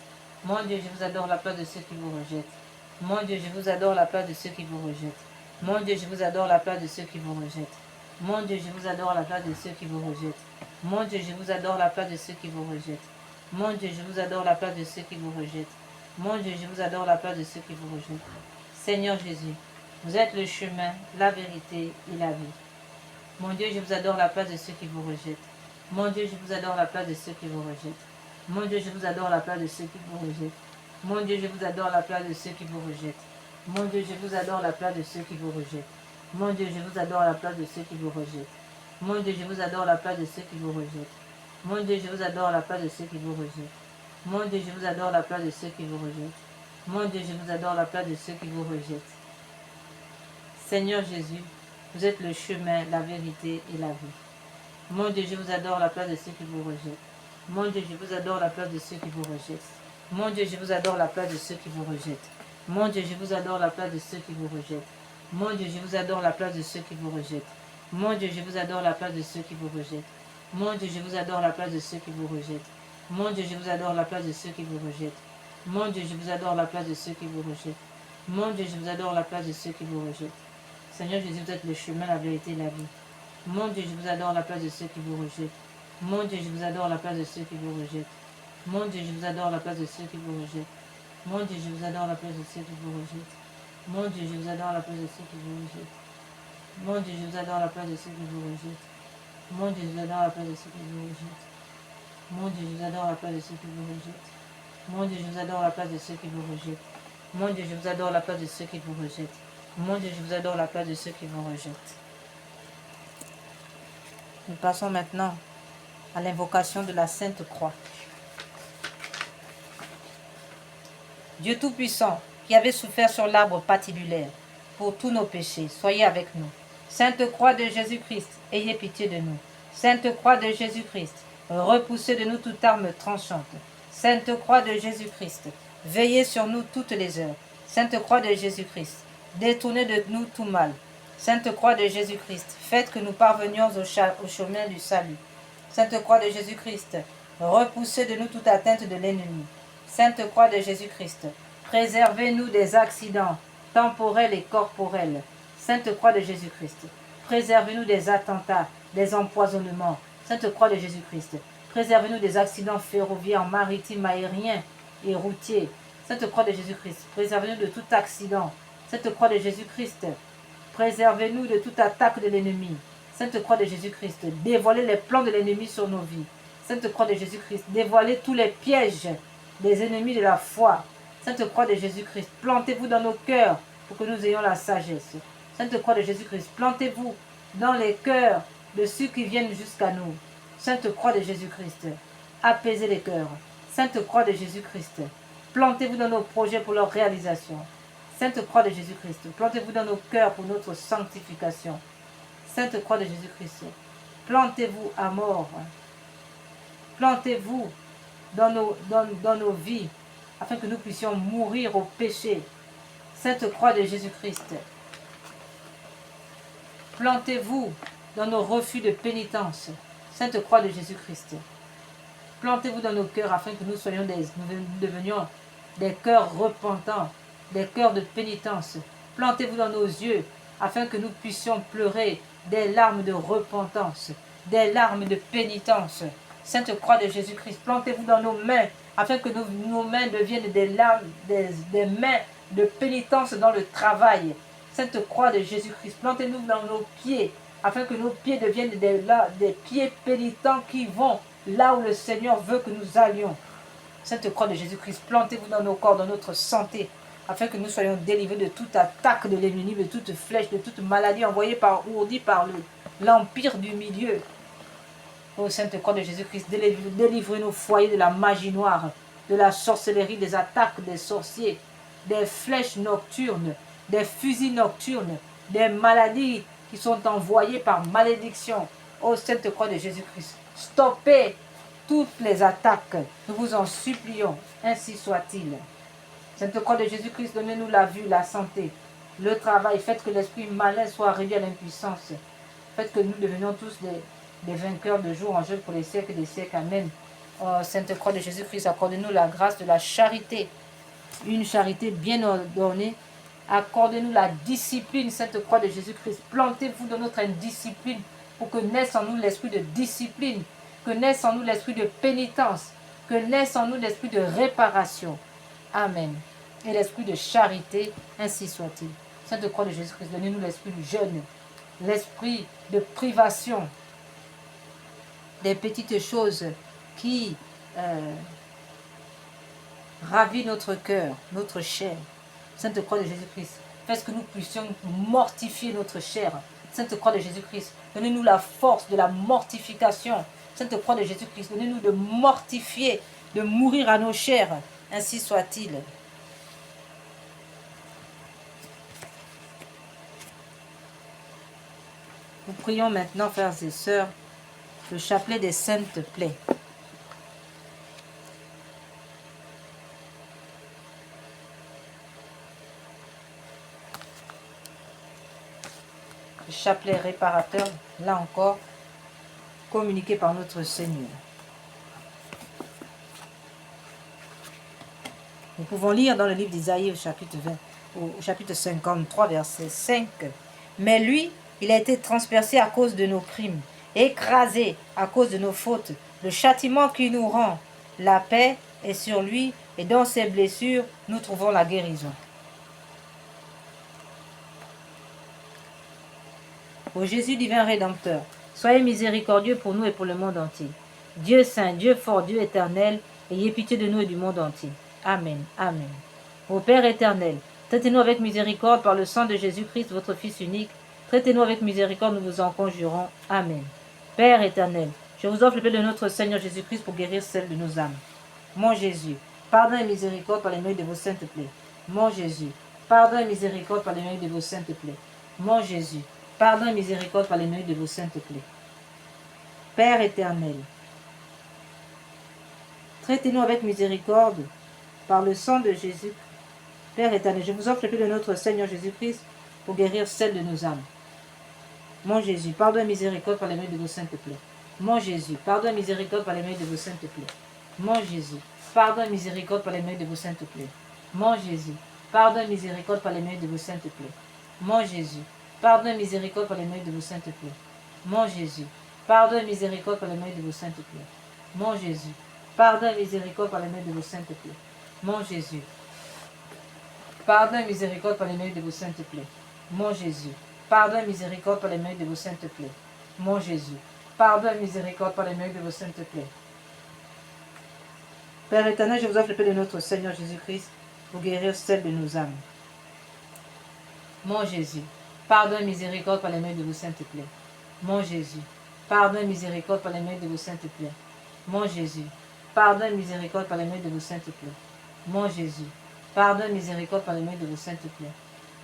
Mon Dieu, je vous adore à la place de ceux qui vous rejettent. Mon Dieu, je vous adore à la place de ceux qui vous rejettent. Mon Dieu, je vous adore à la place de ceux qui vous rejettent. Mon Dieu, je vous adore à la place de ceux qui vous rejettent. Mon Dieu, je vous adore à la place de ceux qui vous rejettent. Mon Dieu, je vous adore à la place de ceux qui vous rejettent. Mon Dieu, je vous adore à la place de ceux qui vous rejettent. Seigneur Jésus, vous êtes le chemin, la vérité et la vie. Mon Dieu, je vous adore à la place de ceux qui vous rejettent. Mon Dieu, je vous adore à la place de ceux qui vous rejettent. Mon Dieu, je vous adore à la place de ceux qui vous rejettent. Mon Dieu, je vous adore à la place de ceux qui vous rejettent. Mon Dieu, je vous adore à la place de ceux qui vous rejettent. Mon Dieu, je vous adore à la place de ceux qui vous rejettent. Mon Dieu, je vous adore à la place de ceux qui vous rejettent. Mon Dieu, je vous adore à la place de ceux qui vous rejettent. Mon Dieu, je vous adore à la place de ceux qui vous rejettent. Mon Dieu, je vous adore à la place de ceux qui vous rejettent. Seigneur Jésus, vous êtes le chemin, la vérité et la vie. Mon Dieu, je vous adore à la place de ceux qui vous rejettent. Mon Dieu, je vous adore à la place de ceux qui vous rejettent. Mon Dieu, je vous adore à la place de ceux qui vous rejettent. Mon Dieu, je vous adore à la place de ceux qui vous rejettent. Mon Dieu, je vous adore à la place de ceux qui vous rejettent. Mon Dieu, je vous adore à la place de ceux qui vous rejettent. Mon Dieu, je vous adore à la place de ceux qui vous rejettent. Mon Dieu, je vous adore à la place de ceux qui vous rejettent. Mon Dieu, je vous adore à la place de ceux qui vous rejettent. Mon Dieu, je vous adore à la place de ceux qui vous rejettent. Seigneur Jésus, vous êtes le chemin, la vérité et la vie. Mon Dieu, je vous adore à la place de ceux qui vous rejettent. Mon Dieu, je vous adore à la place de ceux qui vous rejettent. Mon Dieu, je vous adore à la place de ceux qui vous rejettent. Mon Dieu, je vous adore à la place de ceux qui vous rejettent. Mon Dieu, je vous adore à la place de ceux qui vous rejettent. Mon Dieu, je vous adore à la place de ceux qui vous rejettent. Mon Dieu, je vous adore à la place de ceux qui vous rejettent. Mon Dieu, je vous adore à la place de ceux qui vous rejettent. Mon Dieu, je vous adore à la place de ceux qui vous rejettent. Mon Dieu, je vous adore à la place de ceux qui vous rejettent. Mon Dieu, je vous adore à la place de ceux qui vous rejettent. Nous passons maintenant à l'invocation de la Sainte Croix. Dieu Tout-Puissant, qui avait souffert sur l'arbre patibulaire pour tous nos péchés, soyez avec nous. Sainte Croix de Jésus-Christ, ayez pitié de nous. Sainte Croix de Jésus-Christ, repoussez de nous toute arme tranchante. Sainte Croix de Jésus-Christ, veillez sur nous toutes les heures. Sainte Croix de Jésus-Christ, détournez de nous tout mal. Sainte Croix de Jésus-Christ, faites que nous parvenions au chemin du salut. Sainte Croix de Jésus-Christ, repoussez de nous toute atteinte de l'ennemi. Sainte Croix de Jésus-Christ, préservez-nous des accidents temporels et corporels. Sainte Croix de Jésus-Christ, préservez-nous des attentats, des empoisonnements. Sainte Croix de Jésus-Christ, préservez-nous des accidents ferroviaires, maritimes, aériens et routiers. Sainte Croix de Jésus-Christ, préservez-nous de tout accident. Sainte Croix de Jésus-Christ, préservez-nous de toute attaque de l'ennemi. Sainte Croix de Jésus-Christ, dévoilez les plans de l'ennemi sur nos vies. Sainte Croix de Jésus-Christ, dévoilez tous les pièges des ennemis de la foi. Sainte Croix de Jésus-Christ, plantez-vous dans nos cœurs pour que nous ayons la sagesse. Sainte Croix de Jésus-Christ, plantez-vous dans les cœurs de ceux qui viennent jusqu'à nous. Sainte Croix de Jésus-Christ, apaisez les cœurs. Sainte Croix de Jésus-Christ, plantez-vous dans nos projets pour leur réalisation. Sainte Croix de Jésus-Christ, plantez-vous dans nos cœurs pour notre sanctification. Sainte Croix de Jésus-Christ, plantez-vous à mort. Plantez-vous dans nos vies, afin que nous puissions mourir au péché. Sainte Croix de Jésus-Christ, plantez-vous dans nos refus de pénitence. Sainte Croix de Jésus-Christ, plantez-vous dans nos cœurs afin que nous devenions des cœurs repentants, des cœurs de pénitence. Plantez-vous dans nos yeux afin que nous puissions pleurer des larmes de repentance, des larmes de pénitence. Sainte Croix de Jésus-Christ, plantez-vous dans nos mains afin que nos mains deviennent des larmes, des mains de pénitence dans le travail. Sainte Croix de Jésus-Christ, plantez-nous dans nos pieds afin que nos pieds deviennent des pieds pénitents qui vont là où le Seigneur veut que nous allions. Sainte Croix de Jésus-Christ, plantez-vous dans nos corps, dans notre santé, afin que nous soyons délivrés de toute attaque de l'ennemi, de toute flèche, de toute maladie envoyée ourdie par l'empire du milieu. Ô Sainte Croix de Jésus-Christ, délivrez nos foyers de la magie noire, de la sorcellerie, des attaques des sorciers, des flèches nocturnes, des fusils nocturnes, des maladies qui sont envoyées par malédiction. Ô Sainte Croix de Jésus-Christ, stoppez toutes les attaques. Nous vous en supplions, ainsi soit-il. Sainte Croix de Jésus-Christ, donnez-nous la vue, la santé, le travail. Faites que l'esprit malin soit réduit à l'impuissance. Faites que nous devenions tous des vainqueurs de jour en jour pour les siècles des siècles. Amen. Oh, Sainte Croix de Jésus-Christ, accordez-nous la grâce de la charité. Une charité bien ordonnée. Accordez-nous la discipline, Sainte Croix de Jésus-Christ. Plantez-vous dans notre indiscipline pour que naisse en nous l'esprit de discipline, que naisse en nous l'esprit de pénitence, que naisse en nous l'esprit de réparation. Amen. Et l'esprit de charité, ainsi soit-il. Sainte Croix de Jésus-Christ, donnez-nous l'esprit du jeûne, l'esprit de privation, des petites choses qui ravit notre cœur, notre chair. Sainte Croix de Jésus-Christ, Fais ce que nous puissions mortifier notre chair. Sainte Croix de Jésus-Christ, donnez-nous la force de la mortification. Sainte Croix de Jésus-Christ, donnez-nous de mortifier, de mourir à nos chairs. Ainsi soit-il. Nous prions maintenant, frères et sœurs, le chapelet des saintes plaies. Le chapelet réparateur, là encore, communiqué par notre Seigneur. Nous pouvons lire dans le livre d'Isaïe au chapitre 53, verset 5. Mais lui, il a été transpercé à cause de nos crimes, écrasé à cause de nos fautes. Le châtiment qui nous rend la paix est sur lui, et dans ses blessures, nous trouvons la guérison. Ô Jésus divin Rédempteur, soyez miséricordieux pour nous et pour le monde entier. Dieu saint, Dieu fort, Dieu éternel, ayez pitié de nous et du monde entier. Amen. Amen. Ô Père éternel, traitez-nous avec miséricorde par le sang de Jésus-Christ, votre Fils unique. Traitez-nous avec miséricorde, nous vous en conjurons. Amen. Père éternel, je vous offre le paix de notre Seigneur Jésus-Christ pour guérir celle de nos âmes. Mon Jésus, pardon et miséricorde par les mérites de vos saintes plaies. Mon Jésus, pardon et miséricorde par les mérites de vos saintes plaies. Mon Jésus, pardon et miséricorde par les mérites de vos saintes plaies. Père éternel, traitez-nous avec miséricorde par le sang de Jésus. Père éternel, je vous offre le paix de notre Seigneur Jésus-Christ pour guérir celle de nos âmes. Mon Jésus, pardon et miséricorde par les mérites de vos saintes plaies. Mon Jésus, pardon et miséricorde par les mérites de vos saintes plaies. Mon Jésus, pardon et miséricorde par les mérites de vos saintes plaies. Mon Jésus, pardon et miséricorde par les mérites de vos saintes plaies. Mon Jésus, pardon et miséricorde par les mérites de vos saintes plaies. Mon Jésus, pardon et miséricorde par les mérites de vos saintes plaies. Mon Jésus, pardon et miséricorde par les mérites de vos saintes plaies. Mon Jésus, pardon et miséricorde par les mérites de vos saintes plaies. Mon Jésus, pardon et miséricorde par les mérites de vos saintes plaies. Mon Jésus, pardon et miséricorde par les mérites de vos saintes plaies. Père éternel, je vous offre le paix de notre Seigneur Jésus-Christ pour guérir celle de nos âmes. Mon Jésus, pardon et miséricorde par les mérites de vos saintes plaies. Mon Jésus, pardon et miséricorde par les mérites de vos saintes plaies. Mon Jésus, pardon et miséricorde par les mérites de vos saintes plaies. Mon Jésus, pardon et miséricorde par les mérites de vos saintes plaies.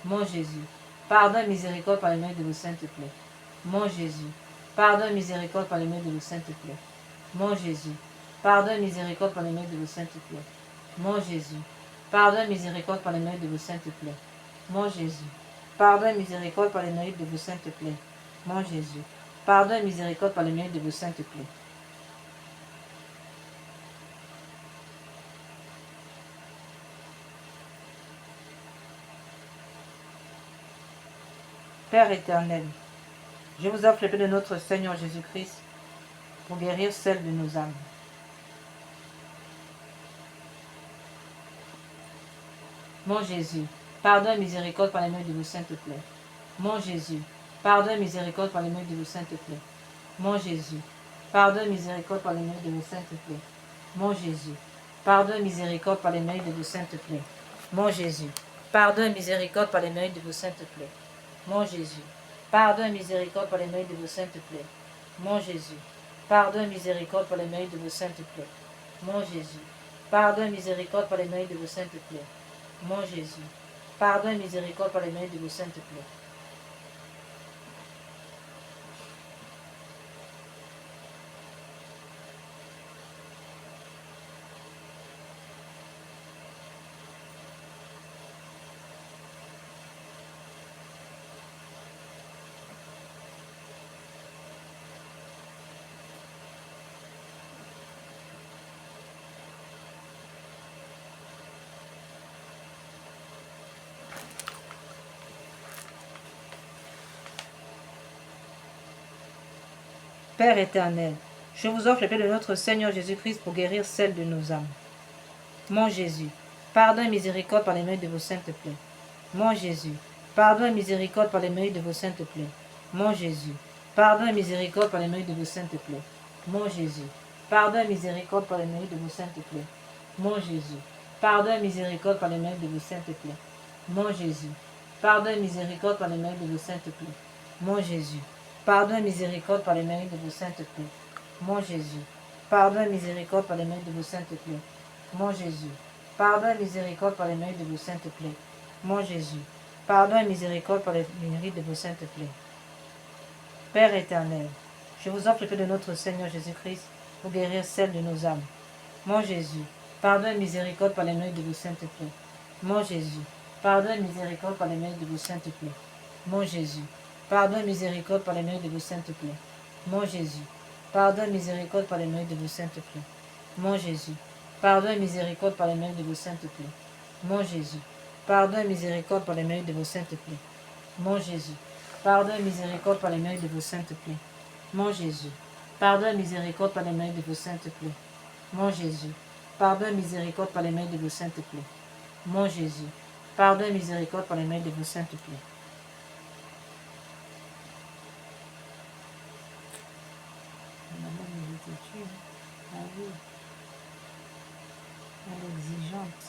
Mon Jésus, pardon et miséricorde par les mérites de vos saintes plaies. Mon Jésus, pardon et miséricorde par les mérites de vos saintes plaies. Mon Jésus, pardon et miséricorde par les mérites de vos saintes plaies. Mon Jésus, pardon et miséricorde par les mérites de vos saintes plaies. Mon Jésus, pardon et miséricorde par les mérites de vos saintes plaies. Mon Jésus, pardon et miséricorde par les mérites de vos saintes plaies. Père éternel, je vous offre le paix de notre Seigneur Jésus-Christ pour guérir celle de nos âmes. Mon Jésus, pardon et miséricorde par les mérites de vos saintes plaies. Mon Jésus, pardon et miséricorde par les mérites de vos saintes plaies. Mon Jésus, pardon et miséricorde par les mérites de vos saintes plaies. Mon Jésus, pardon et miséricorde par les mérites de vos saintes plaies. Mon Jésus, pardon et miséricorde par les mérites de vos saintes plaies. Mon Jésus, pardon et miséricorde par les mérites de vos saintes plaies. Mon Jésus, pardon et miséricorde par les mérites de vos saintes plaies. Mon Jésus, pardon et miséricorde par les mérites de vos saintes plaies. Mon Jésus, pardon et miséricorde par les mérites de vos saintes plaies. Père éternel, je vous offre le paix de notre Seigneur Jésus-Christ pour guérir celle de nos âmes. Mon Jésus, pardon et miséricorde par les mérites de vos saintes plaies. Mon Jésus, pardon et miséricorde par les mérites de vos saintes plaies. Mon Jésus, pardon et miséricorde par les mérites de vos saintes plaies. Mon Jésus, pardon et miséricorde par les mérites de vos saintes plaies. Mon Jésus, pardon et miséricorde par les mérites de vos saintes plaies. Mon Jésus, Pardon et miséricorde par les mérites de vos saintes plaies. Mon Jésus. Pardon et miséricorde par les mérites de vos saintes plaies. Mon Jésus. Pardon et miséricorde par les mérites de vos saintes plaies. Mon Jésus. Pardon et miséricorde par les mérites de vos saintes plaies. Mon Jésus. Pardon et miséricorde par les mérites de vos saintes plaies. Père éternel, je vous offre le paix de notre Seigneur Jésus-Christ pour guérir celle de nos âmes. Mon Jésus, pardon et miséricorde par les mérites de vos saintes plaies. Mon Jésus, pardon et miséricorde par les mérites de vos saintes plaies. Mon Jésus, pardon et miséricorde par les mérites de vos saintes plaies. Mon Jésus, pardon et miséricorde par les mérites de vos saintes plaies. Mon Jésus, pardon et miséricorde par les mérites de vos saintes plaies. Mon Jésus, pardon et miséricorde par les mérites de vos saintes plaies. Mon Jésus, pardon et miséricorde par les mérites de vos saintes plaies. Mon Jésus, pardon et miséricorde par les mérites de vos saintes plaies. Mon Jésus, pardon et miséricorde par les mérites de vos saintes plaies. Mon Jésus, pardon et miséricorde par les mérites de vos saintes plaies. Ah oui, elle est exigeante.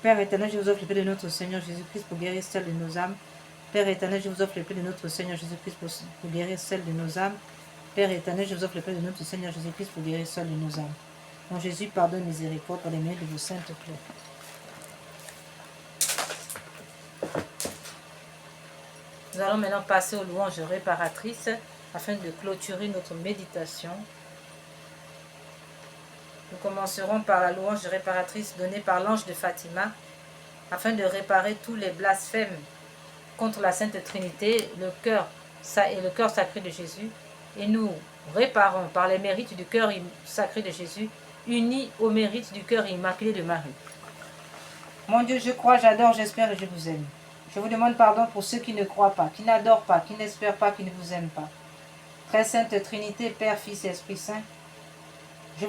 Père éternel, je vous offre le paix de notre Seigneur Jésus-Christ pour guérir celle de nos âmes. Père éternel, je vous offre le paix de notre Seigneur Jésus-Christ pour guérir celle de nos âmes. Père éternel, je vous offre le paix de notre Seigneur Jésus-Christ pour guérir celle de nos âmes. Mon Jésus, pardonne, miséricorde pour les mérites de vos saintes plaies. Nous allons maintenant passer aux louanges réparatrices afin de clôturer notre méditation. Nous commencerons par la louange réparatrice donnée par l'ange de Fatima afin de réparer tous les blasphèmes contre la Sainte Trinité, le cœur sacré de Jésus, et nous réparons par les mérites du cœur sacré de Jésus, unis aux mérites du cœur immaculé de Marie. Mon Dieu, je crois, j'adore, j'espère et je vous aime. Je vous demande pardon pour ceux qui ne croient pas, qui n'adorent pas, qui n'espèrent pas, qui ne vous aiment pas. Très Sainte Trinité, Père, Fils et Esprit Saint, je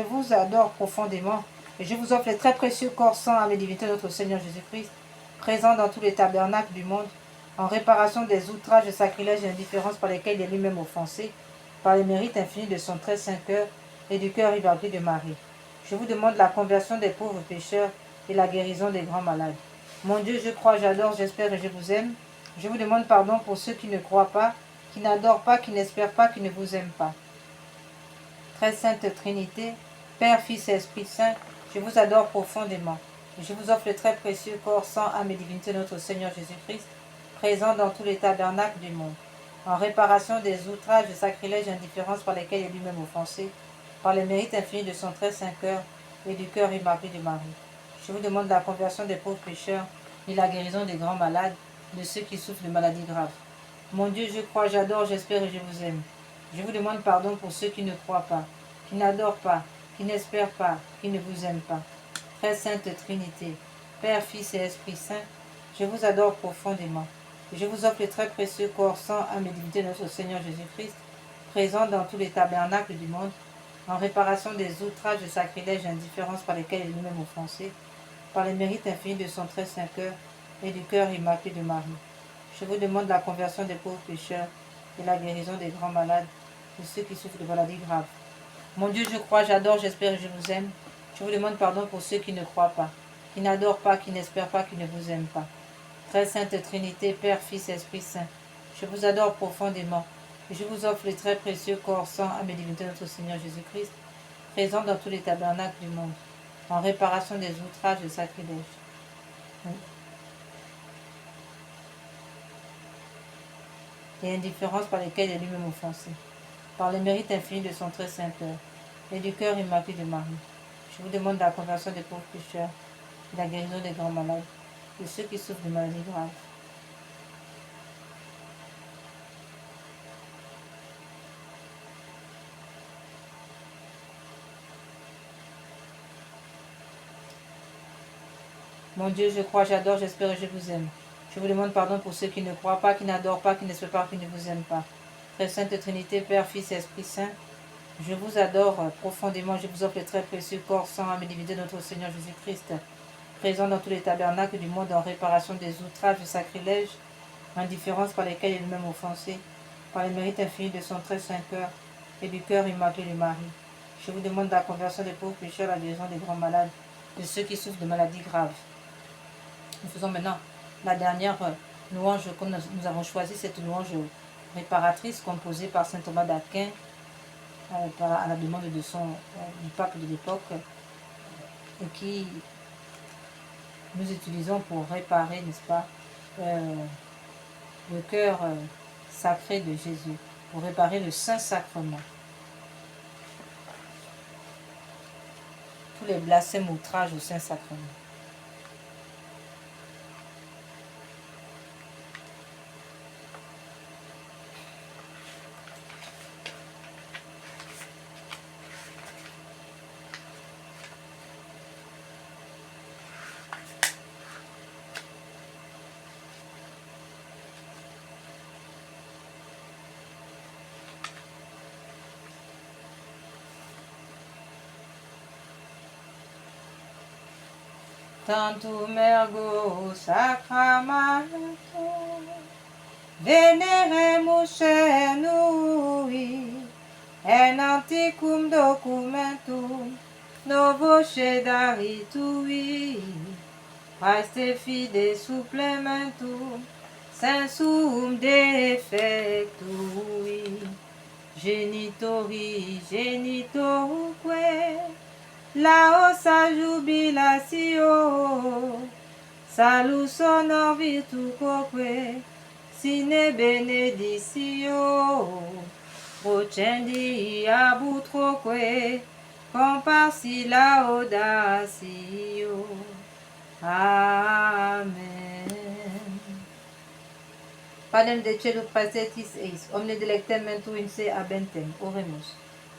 vous adore profondément et je vous offre les très précieux corps sans âme et divinité de notre Seigneur Jésus-Christ, présent dans tous les tabernacles du monde, en réparation des outrages, sacrilèges et indifférences par lesquels il est lui-même offensé, par les mérites infinis de son très saint cœur et du cœur immaculé de Marie. Je vous demande la conversion des pauvres pécheurs et la guérison des grands malades. Mon Dieu, je crois, j'adore, j'espère et je vous aime. Je vous demande pardon pour ceux qui ne croient pas, qui n'adorent pas, qui n'espèrent pas, qui ne vous aiment pas. Très Sainte Trinité, Père, Fils et Esprit Saint, je vous adore profondément. Et je vous offre le très précieux corps sans âme et divinité de notre Seigneur Jésus-Christ, présent dans tous les tabernacles du monde, en réparation des outrages, des sacrilèges et indifférences par lesquels il est lui-même offensé, par les mérites infinis de son très saint cœur et du cœur immaculé de Marie. Je vous demande la conversion des pauvres pécheurs et la guérison des grands malades, de ceux qui souffrent de maladies graves. Mon Dieu, je crois, j'adore, j'espère et je vous aime. Je vous demande pardon pour ceux qui ne croient pas, qui n'adorent pas, qui n'espèrent pas, qui ne vous aiment pas. Très Sainte Trinité, Père, Fils et Esprit Saint, je vous adore profondément. Et je vous offre le très précieux corps sans âme et divinité de notre Seigneur Jésus-Christ, présent dans tous les tabernacles du monde, en réparation des outrages, des sacrilèges et indifférences par lesquels il est lui-même offensé, par les mérites infinis de son très saint cœur et du cœur immaculé de Marie. Je vous demande la conversion des pauvres pécheurs et la guérison des grands malades, de ceux qui souffrent de maladies graves. Mon Dieu, je crois, j'adore, j'espère et je vous aime. Je vous demande pardon pour ceux qui ne croient pas, qui n'adorent pas, qui n'espèrent pas, qui ne vous aiment pas. Très Sainte Trinité, Père, Fils et Esprit Saint, je vous adore profondément et je vous offre les très précieux corps sans âme et divinité de notre Seigneur Jésus-Christ, présent dans tous les tabernacles du monde, en réparation des outrages de sacrilège. Et indifférence par lesquelles il est lui-même offensé, par les mérites infinis de son très saint cœur, et du cœur immaculé de Marie. Je vous demande la conversion des pauvres pécheurs, et la guérison des grands malades, de ceux qui souffrent de maladies graves. Mon Dieu, je crois, j'adore, j'espère et je vous aime. Je vous demande pardon pour ceux qui ne croient pas, qui n'adorent pas, qui n'espèrent pas, qui ne vous aiment pas. Très Sainte Trinité, Père, Fils et Esprit Saint, je vous adore profondément. Je vous offre le très précieux corps, sang, âme et divinité de notre Seigneur Jésus-Christ, présent dans tous les tabernacles du monde en réparation des outrages, du sacrilège, indifférence par lesquels il est lui-même offensé, par les mérites infinis de son très saint cœur et du cœur immaculé de Marie. Je vous demande la conversion des pauvres pécheurs, la guérison des grands malades, de ceux qui souffrent de maladies graves. Nous faisons maintenant la dernière louange que nous avons choisi, cette louange réparatrice composée par saint Thomas d'Aquin à la demande de du pape de l'époque et qui nous utilisons pour réparer, n'est-ce pas, le cœur sacré de Jésus, pour réparer le Saint-Sacrement. Tous les blasphèmes outrages au Saint-Sacrement. Tantum ergo sacramentum, veneremus cernui, en antiquum documentum, novo cedari tui, praeste fide supplementum, sensum defectui, genitori genitoruque, laosa jubilatio, salus honor virtuoque, sine benedictio, procendi abutroque, comparsi laudatio. Amen. Panem de cielo praesetis eis, omne delectem mentu in se habentem, oremus.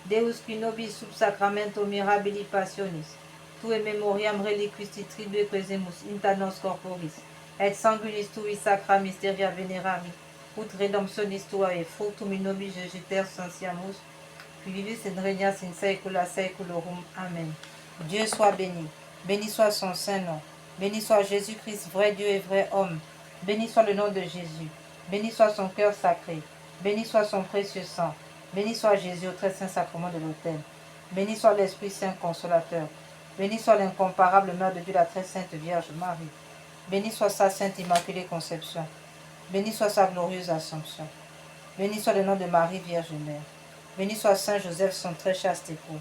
Deus qui nobis sub sacramento mirabili passionis, tue memoriam reliquisti tribue quesemus inta nos corporis, et sanguinis tui sacra mysteria venerari, ut redemptionis tuae fructum in nobis jejiter sensiamus, qui vivis in regnas in saecula saeculorum. Amen. Dieu soit béni, béni soit son saint nom, béni soit Jésus-Christ, vrai Dieu et vrai homme, béni soit le nom de Jésus, béni soit son cœur sacré, béni soit son précieux sang, béni soit Jésus au très saint sacrement de l'autel. Béni soit l'Esprit Saint consolateur. Béni soit l'incomparable Mère de Dieu, la très sainte Vierge Marie. Béni soit sa sainte immaculée conception. Béni soit sa glorieuse assomption. Béni soit le nom de Marie Vierge Mère. Béni soit Saint Joseph, son très chaste époux.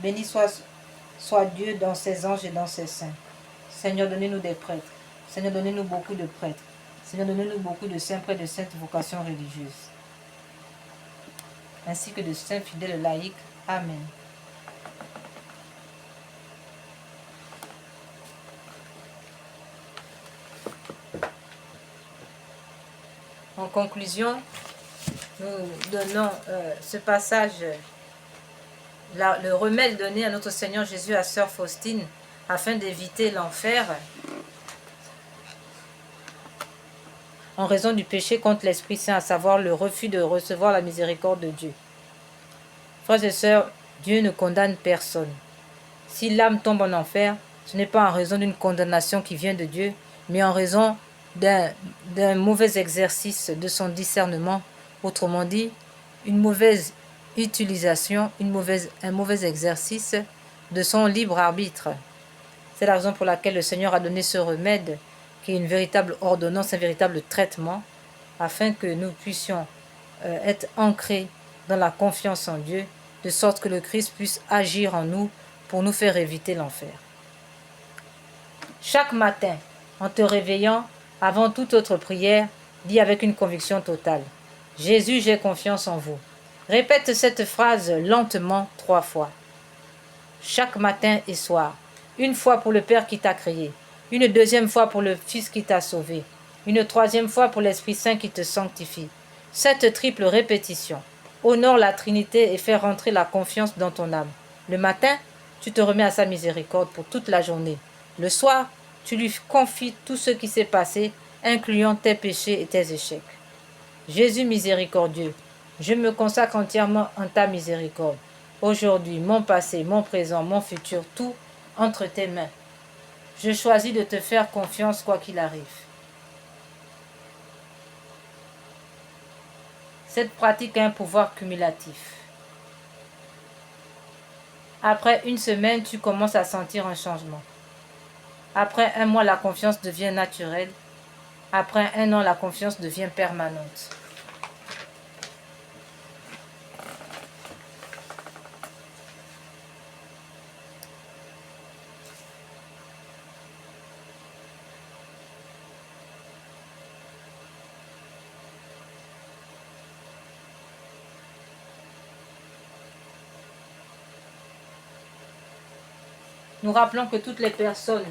Béni soit Dieu dans ses anges et dans ses saints. Seigneur, donnez-nous des prêtres. Seigneur, donnez-nous beaucoup de prêtres. Seigneur, donnez-nous beaucoup de saints prêtres de saintes vocations religieuses, ainsi que de saints fidèles laïcs. Amen. En conclusion, nous donnons ce passage, le remède donné à notre Seigneur Jésus à Sœur Faustine afin d'éviter l'enfer en raison du péché contre l'Esprit Saint, à savoir le refus de recevoir la miséricorde de Dieu. Frères et sœurs, Dieu ne condamne personne. Si l'âme tombe en enfer, ce n'est pas en raison d'une condamnation qui vient de Dieu, mais en raison d'un mauvais exercice de son discernement, autrement dit, une mauvaise utilisation, un mauvais exercice de son libre arbitre. C'est la raison pour laquelle le Seigneur a donné ce remède, qui est une véritable ordonnance, un véritable traitement, afin que nous puissions être ancrés dans la confiance en Dieu de sorte que le Christ puisse agir en nous pour nous faire éviter l'enfer. Chaque matin, en te réveillant, avant toute autre prière, dis avec une conviction totale: Jésus, j'ai confiance en vous. Répète cette phrase lentement 3 fois. Chaque matin et soir. Une fois pour le Père qui t'a créé. Une deuxième fois pour le Fils qui t'a sauvé. Une troisième fois pour l'Esprit Saint qui te sanctifie. Cette triple répétition honore la Trinité et fait rentrer la confiance dans ton âme. Le matin, tu te remets à sa miséricorde pour toute la journée. Le soir, tu lui confies tout ce qui s'est passé, incluant tes péchés et tes échecs. Jésus miséricordieux, je me consacre entièrement en ta miséricorde. Aujourd'hui, mon passé, mon présent, mon futur, tout entre tes mains. Je choisis de te faire confiance quoi qu'il arrive. Cette pratique a un pouvoir cumulatif. Après une semaine, tu commences à sentir un changement. Après 1 mois, la confiance devient naturelle. Après 1 an, la confiance devient permanente. Nous rappelons que toutes les personnes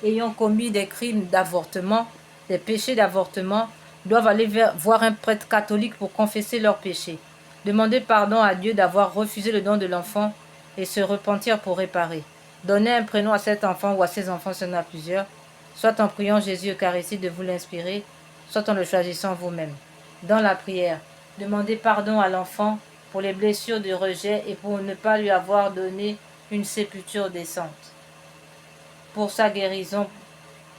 ayant commis des crimes d'avortement, des péchés d'avortement, doivent aller voir un prêtre catholique pour confesser leurs péchés, demander pardon à Dieu d'avoir refusé le don de l'enfant et se repentir pour réparer. Donner un prénom à cet enfant ou à ses enfants, s'il y en a plusieurs, soit en priant Jésus Eucharistique de vous l'inspirer, soit en le choisissant vous-même. Dans la prière, demandez pardon à l'enfant pour les blessures de rejet et pour ne pas lui avoir donné une sépulture décente. Pour sa guérison,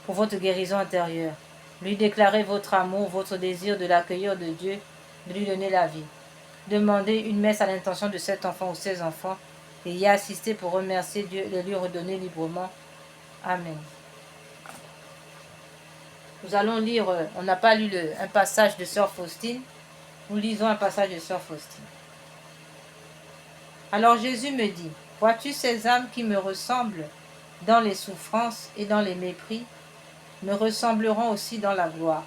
pour votre guérison intérieure. Lui déclarer votre amour, votre désir de l'accueillir de Dieu, de lui donner la vie. Demandez une messe à l'intention de cet enfant ou ses enfants et y assister pour remercier Dieu et lui redonner librement. Amen. Nous allons lire, on n'a pas lu un passage de Sœur Faustine, nous lisons un passage de Sœur Faustine. Alors Jésus me dit, vois-tu ces âmes qui me ressemblent dans les souffrances et dans les mépris, me ressembleront aussi dans la gloire.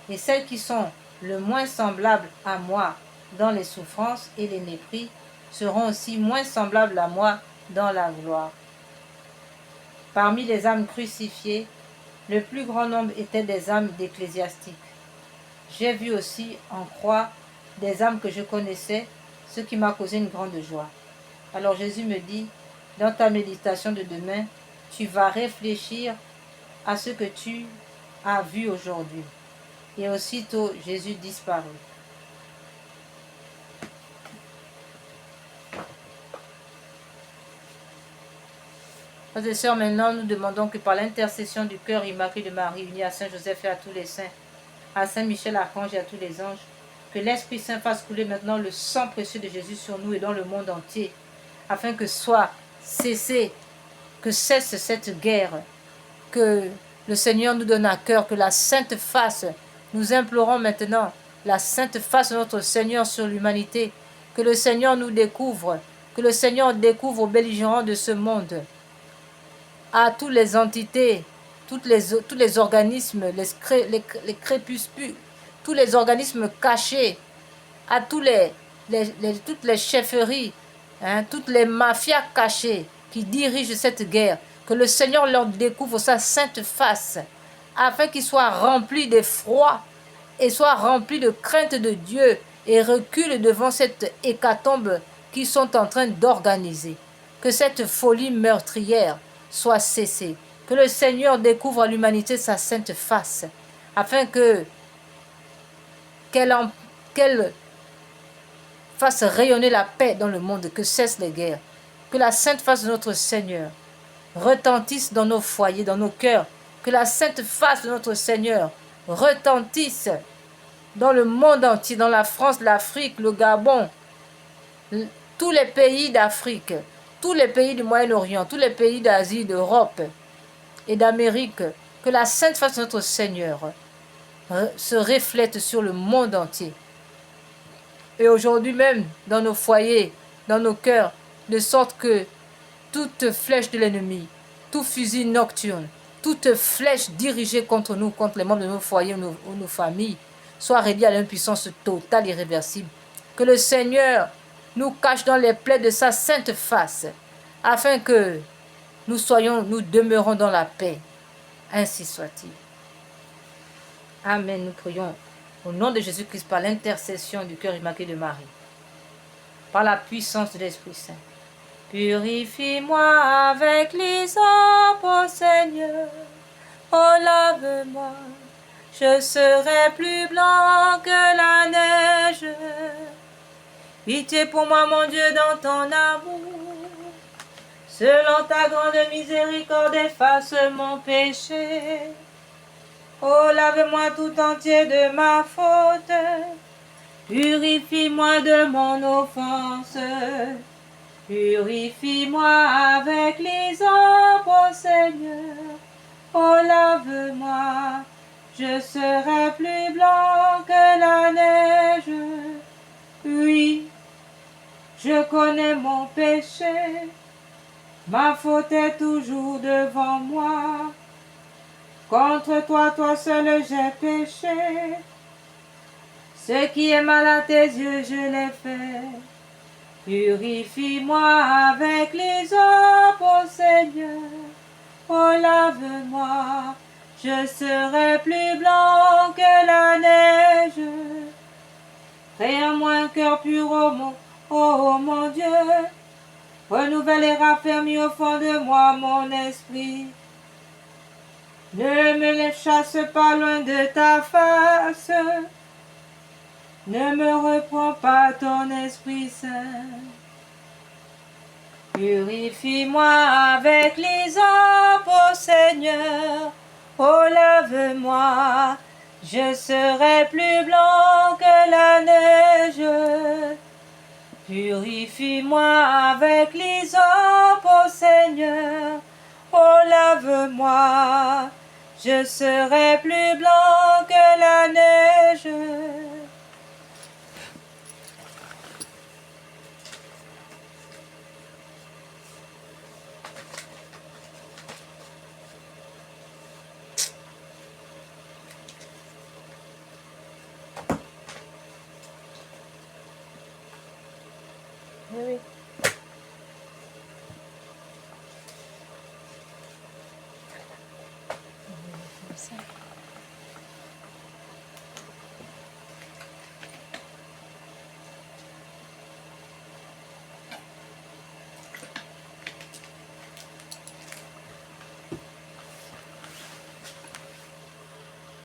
Et celles qui sont le moins semblables à moi dans les souffrances et les mépris seront aussi moins semblables à moi dans la gloire. Parmi les âmes crucifiées, le plus grand nombre étaient des âmes d'ecclésiastiques. J'ai vu aussi en croix des âmes que je connaissais, ce qui m'a causé une grande joie. Alors Jésus me dit, dans ta méditation de demain, tu vas réfléchir à ce que tu as vu aujourd'hui. Et aussitôt, Jésus disparut. Frères et sœurs, maintenant, nous demandons que par l'intercession du cœur immaculé de Marie, uni à Saint Joseph et à tous les saints, à Saint Michel Archange et à tous les anges, que l'Esprit Saint fasse couler maintenant le sang précieux de Jésus sur nous et dans le monde entier, afin que soit cessé, que cesse cette guerre, que le Seigneur nous donne à cœur, que la sainte face, nous implorons maintenant la sainte face de notre Seigneur sur l'humanité, que le Seigneur nous découvre, que le Seigneur découvre aux belligérants de ce monde, à toutes les entités, tous les organismes, les crépuscules, tous les organismes cachés, à toutes les chefferies, toutes les mafias cachées qui dirigent cette guerre, que le Seigneur leur découvre sa sainte face, afin qu'ils soient remplis d'effroi et soient remplis de crainte de Dieu et reculent devant cette hécatombe qu'ils sont en train d'organiser. Que cette folie meurtrière soit cessée. Que le Seigneur découvre à l'humanité sa sainte face, afin qu'elle fasse rayonner la paix dans le monde, que cessent les guerres. Que la sainte face de notre Seigneur retentisse dans nos foyers, dans nos cœurs. Que la sainte face de notre Seigneur retentisse dans le monde entier, dans la France, l'Afrique, le Gabon, tous les pays d'Afrique, tous les pays du Moyen-Orient, tous les pays d'Asie, d'Europe et d'Amérique. Que la sainte face de notre Seigneur se reflète sur le monde entier. Et aujourd'hui même, dans nos foyers, dans nos cœurs, de sorte que toute flèche de l'ennemi, tout fusil nocturne, toute flèche dirigée contre nous, contre les membres de nos foyers ou nos familles, soit réduite à l'impuissance totale et irréversible. Que le Seigneur nous cache dans les plaies de sa sainte face, afin que nous demeurons dans la paix. Ainsi soit-il. Amen. Nous prions au nom de Jésus-Christ par l'intercession du cœur immaculé de Marie, par la puissance de l'Esprit Saint. Purifie-moi avec l'hysope, ô Seigneur. Oh, lave-moi, je serai plus blanc que la neige. Pitié pour moi, mon Dieu, dans ton amour. Selon ta grande miséricorde, efface mon péché. Oh, lave-moi tout entier de ma faute. Purifie-moi de mon offense. Purifie-moi avec l'hysope, ô Seigneur. Oh, lave-moi, je serai plus blanc que la neige. Oui, je connais mon péché. Ma faute est toujours devant moi. Contre toi, toi seul, j'ai péché. Ce qui est mal à tes yeux, je l'ai fait. Purifie-moi avec l'hysope, ô Seigneur. Oh, lave-moi, je serai plus blanc que la neige. Crée en moi un cœur pur, oh mon Dieu. Renouvelle et raffermis au fond de moi mon esprit. Ne me chasse pas loin de ta face. Ne me reprends pas ton Esprit Saint. Purifie-moi avec l'hysope, ô Seigneur. Oh, lave-moi, je serai plus blanc que la neige. Purifie-moi avec l'hysope, ô Seigneur. Oh, lave-moi, je serai plus blanc que la neige. Oui. Comme ça.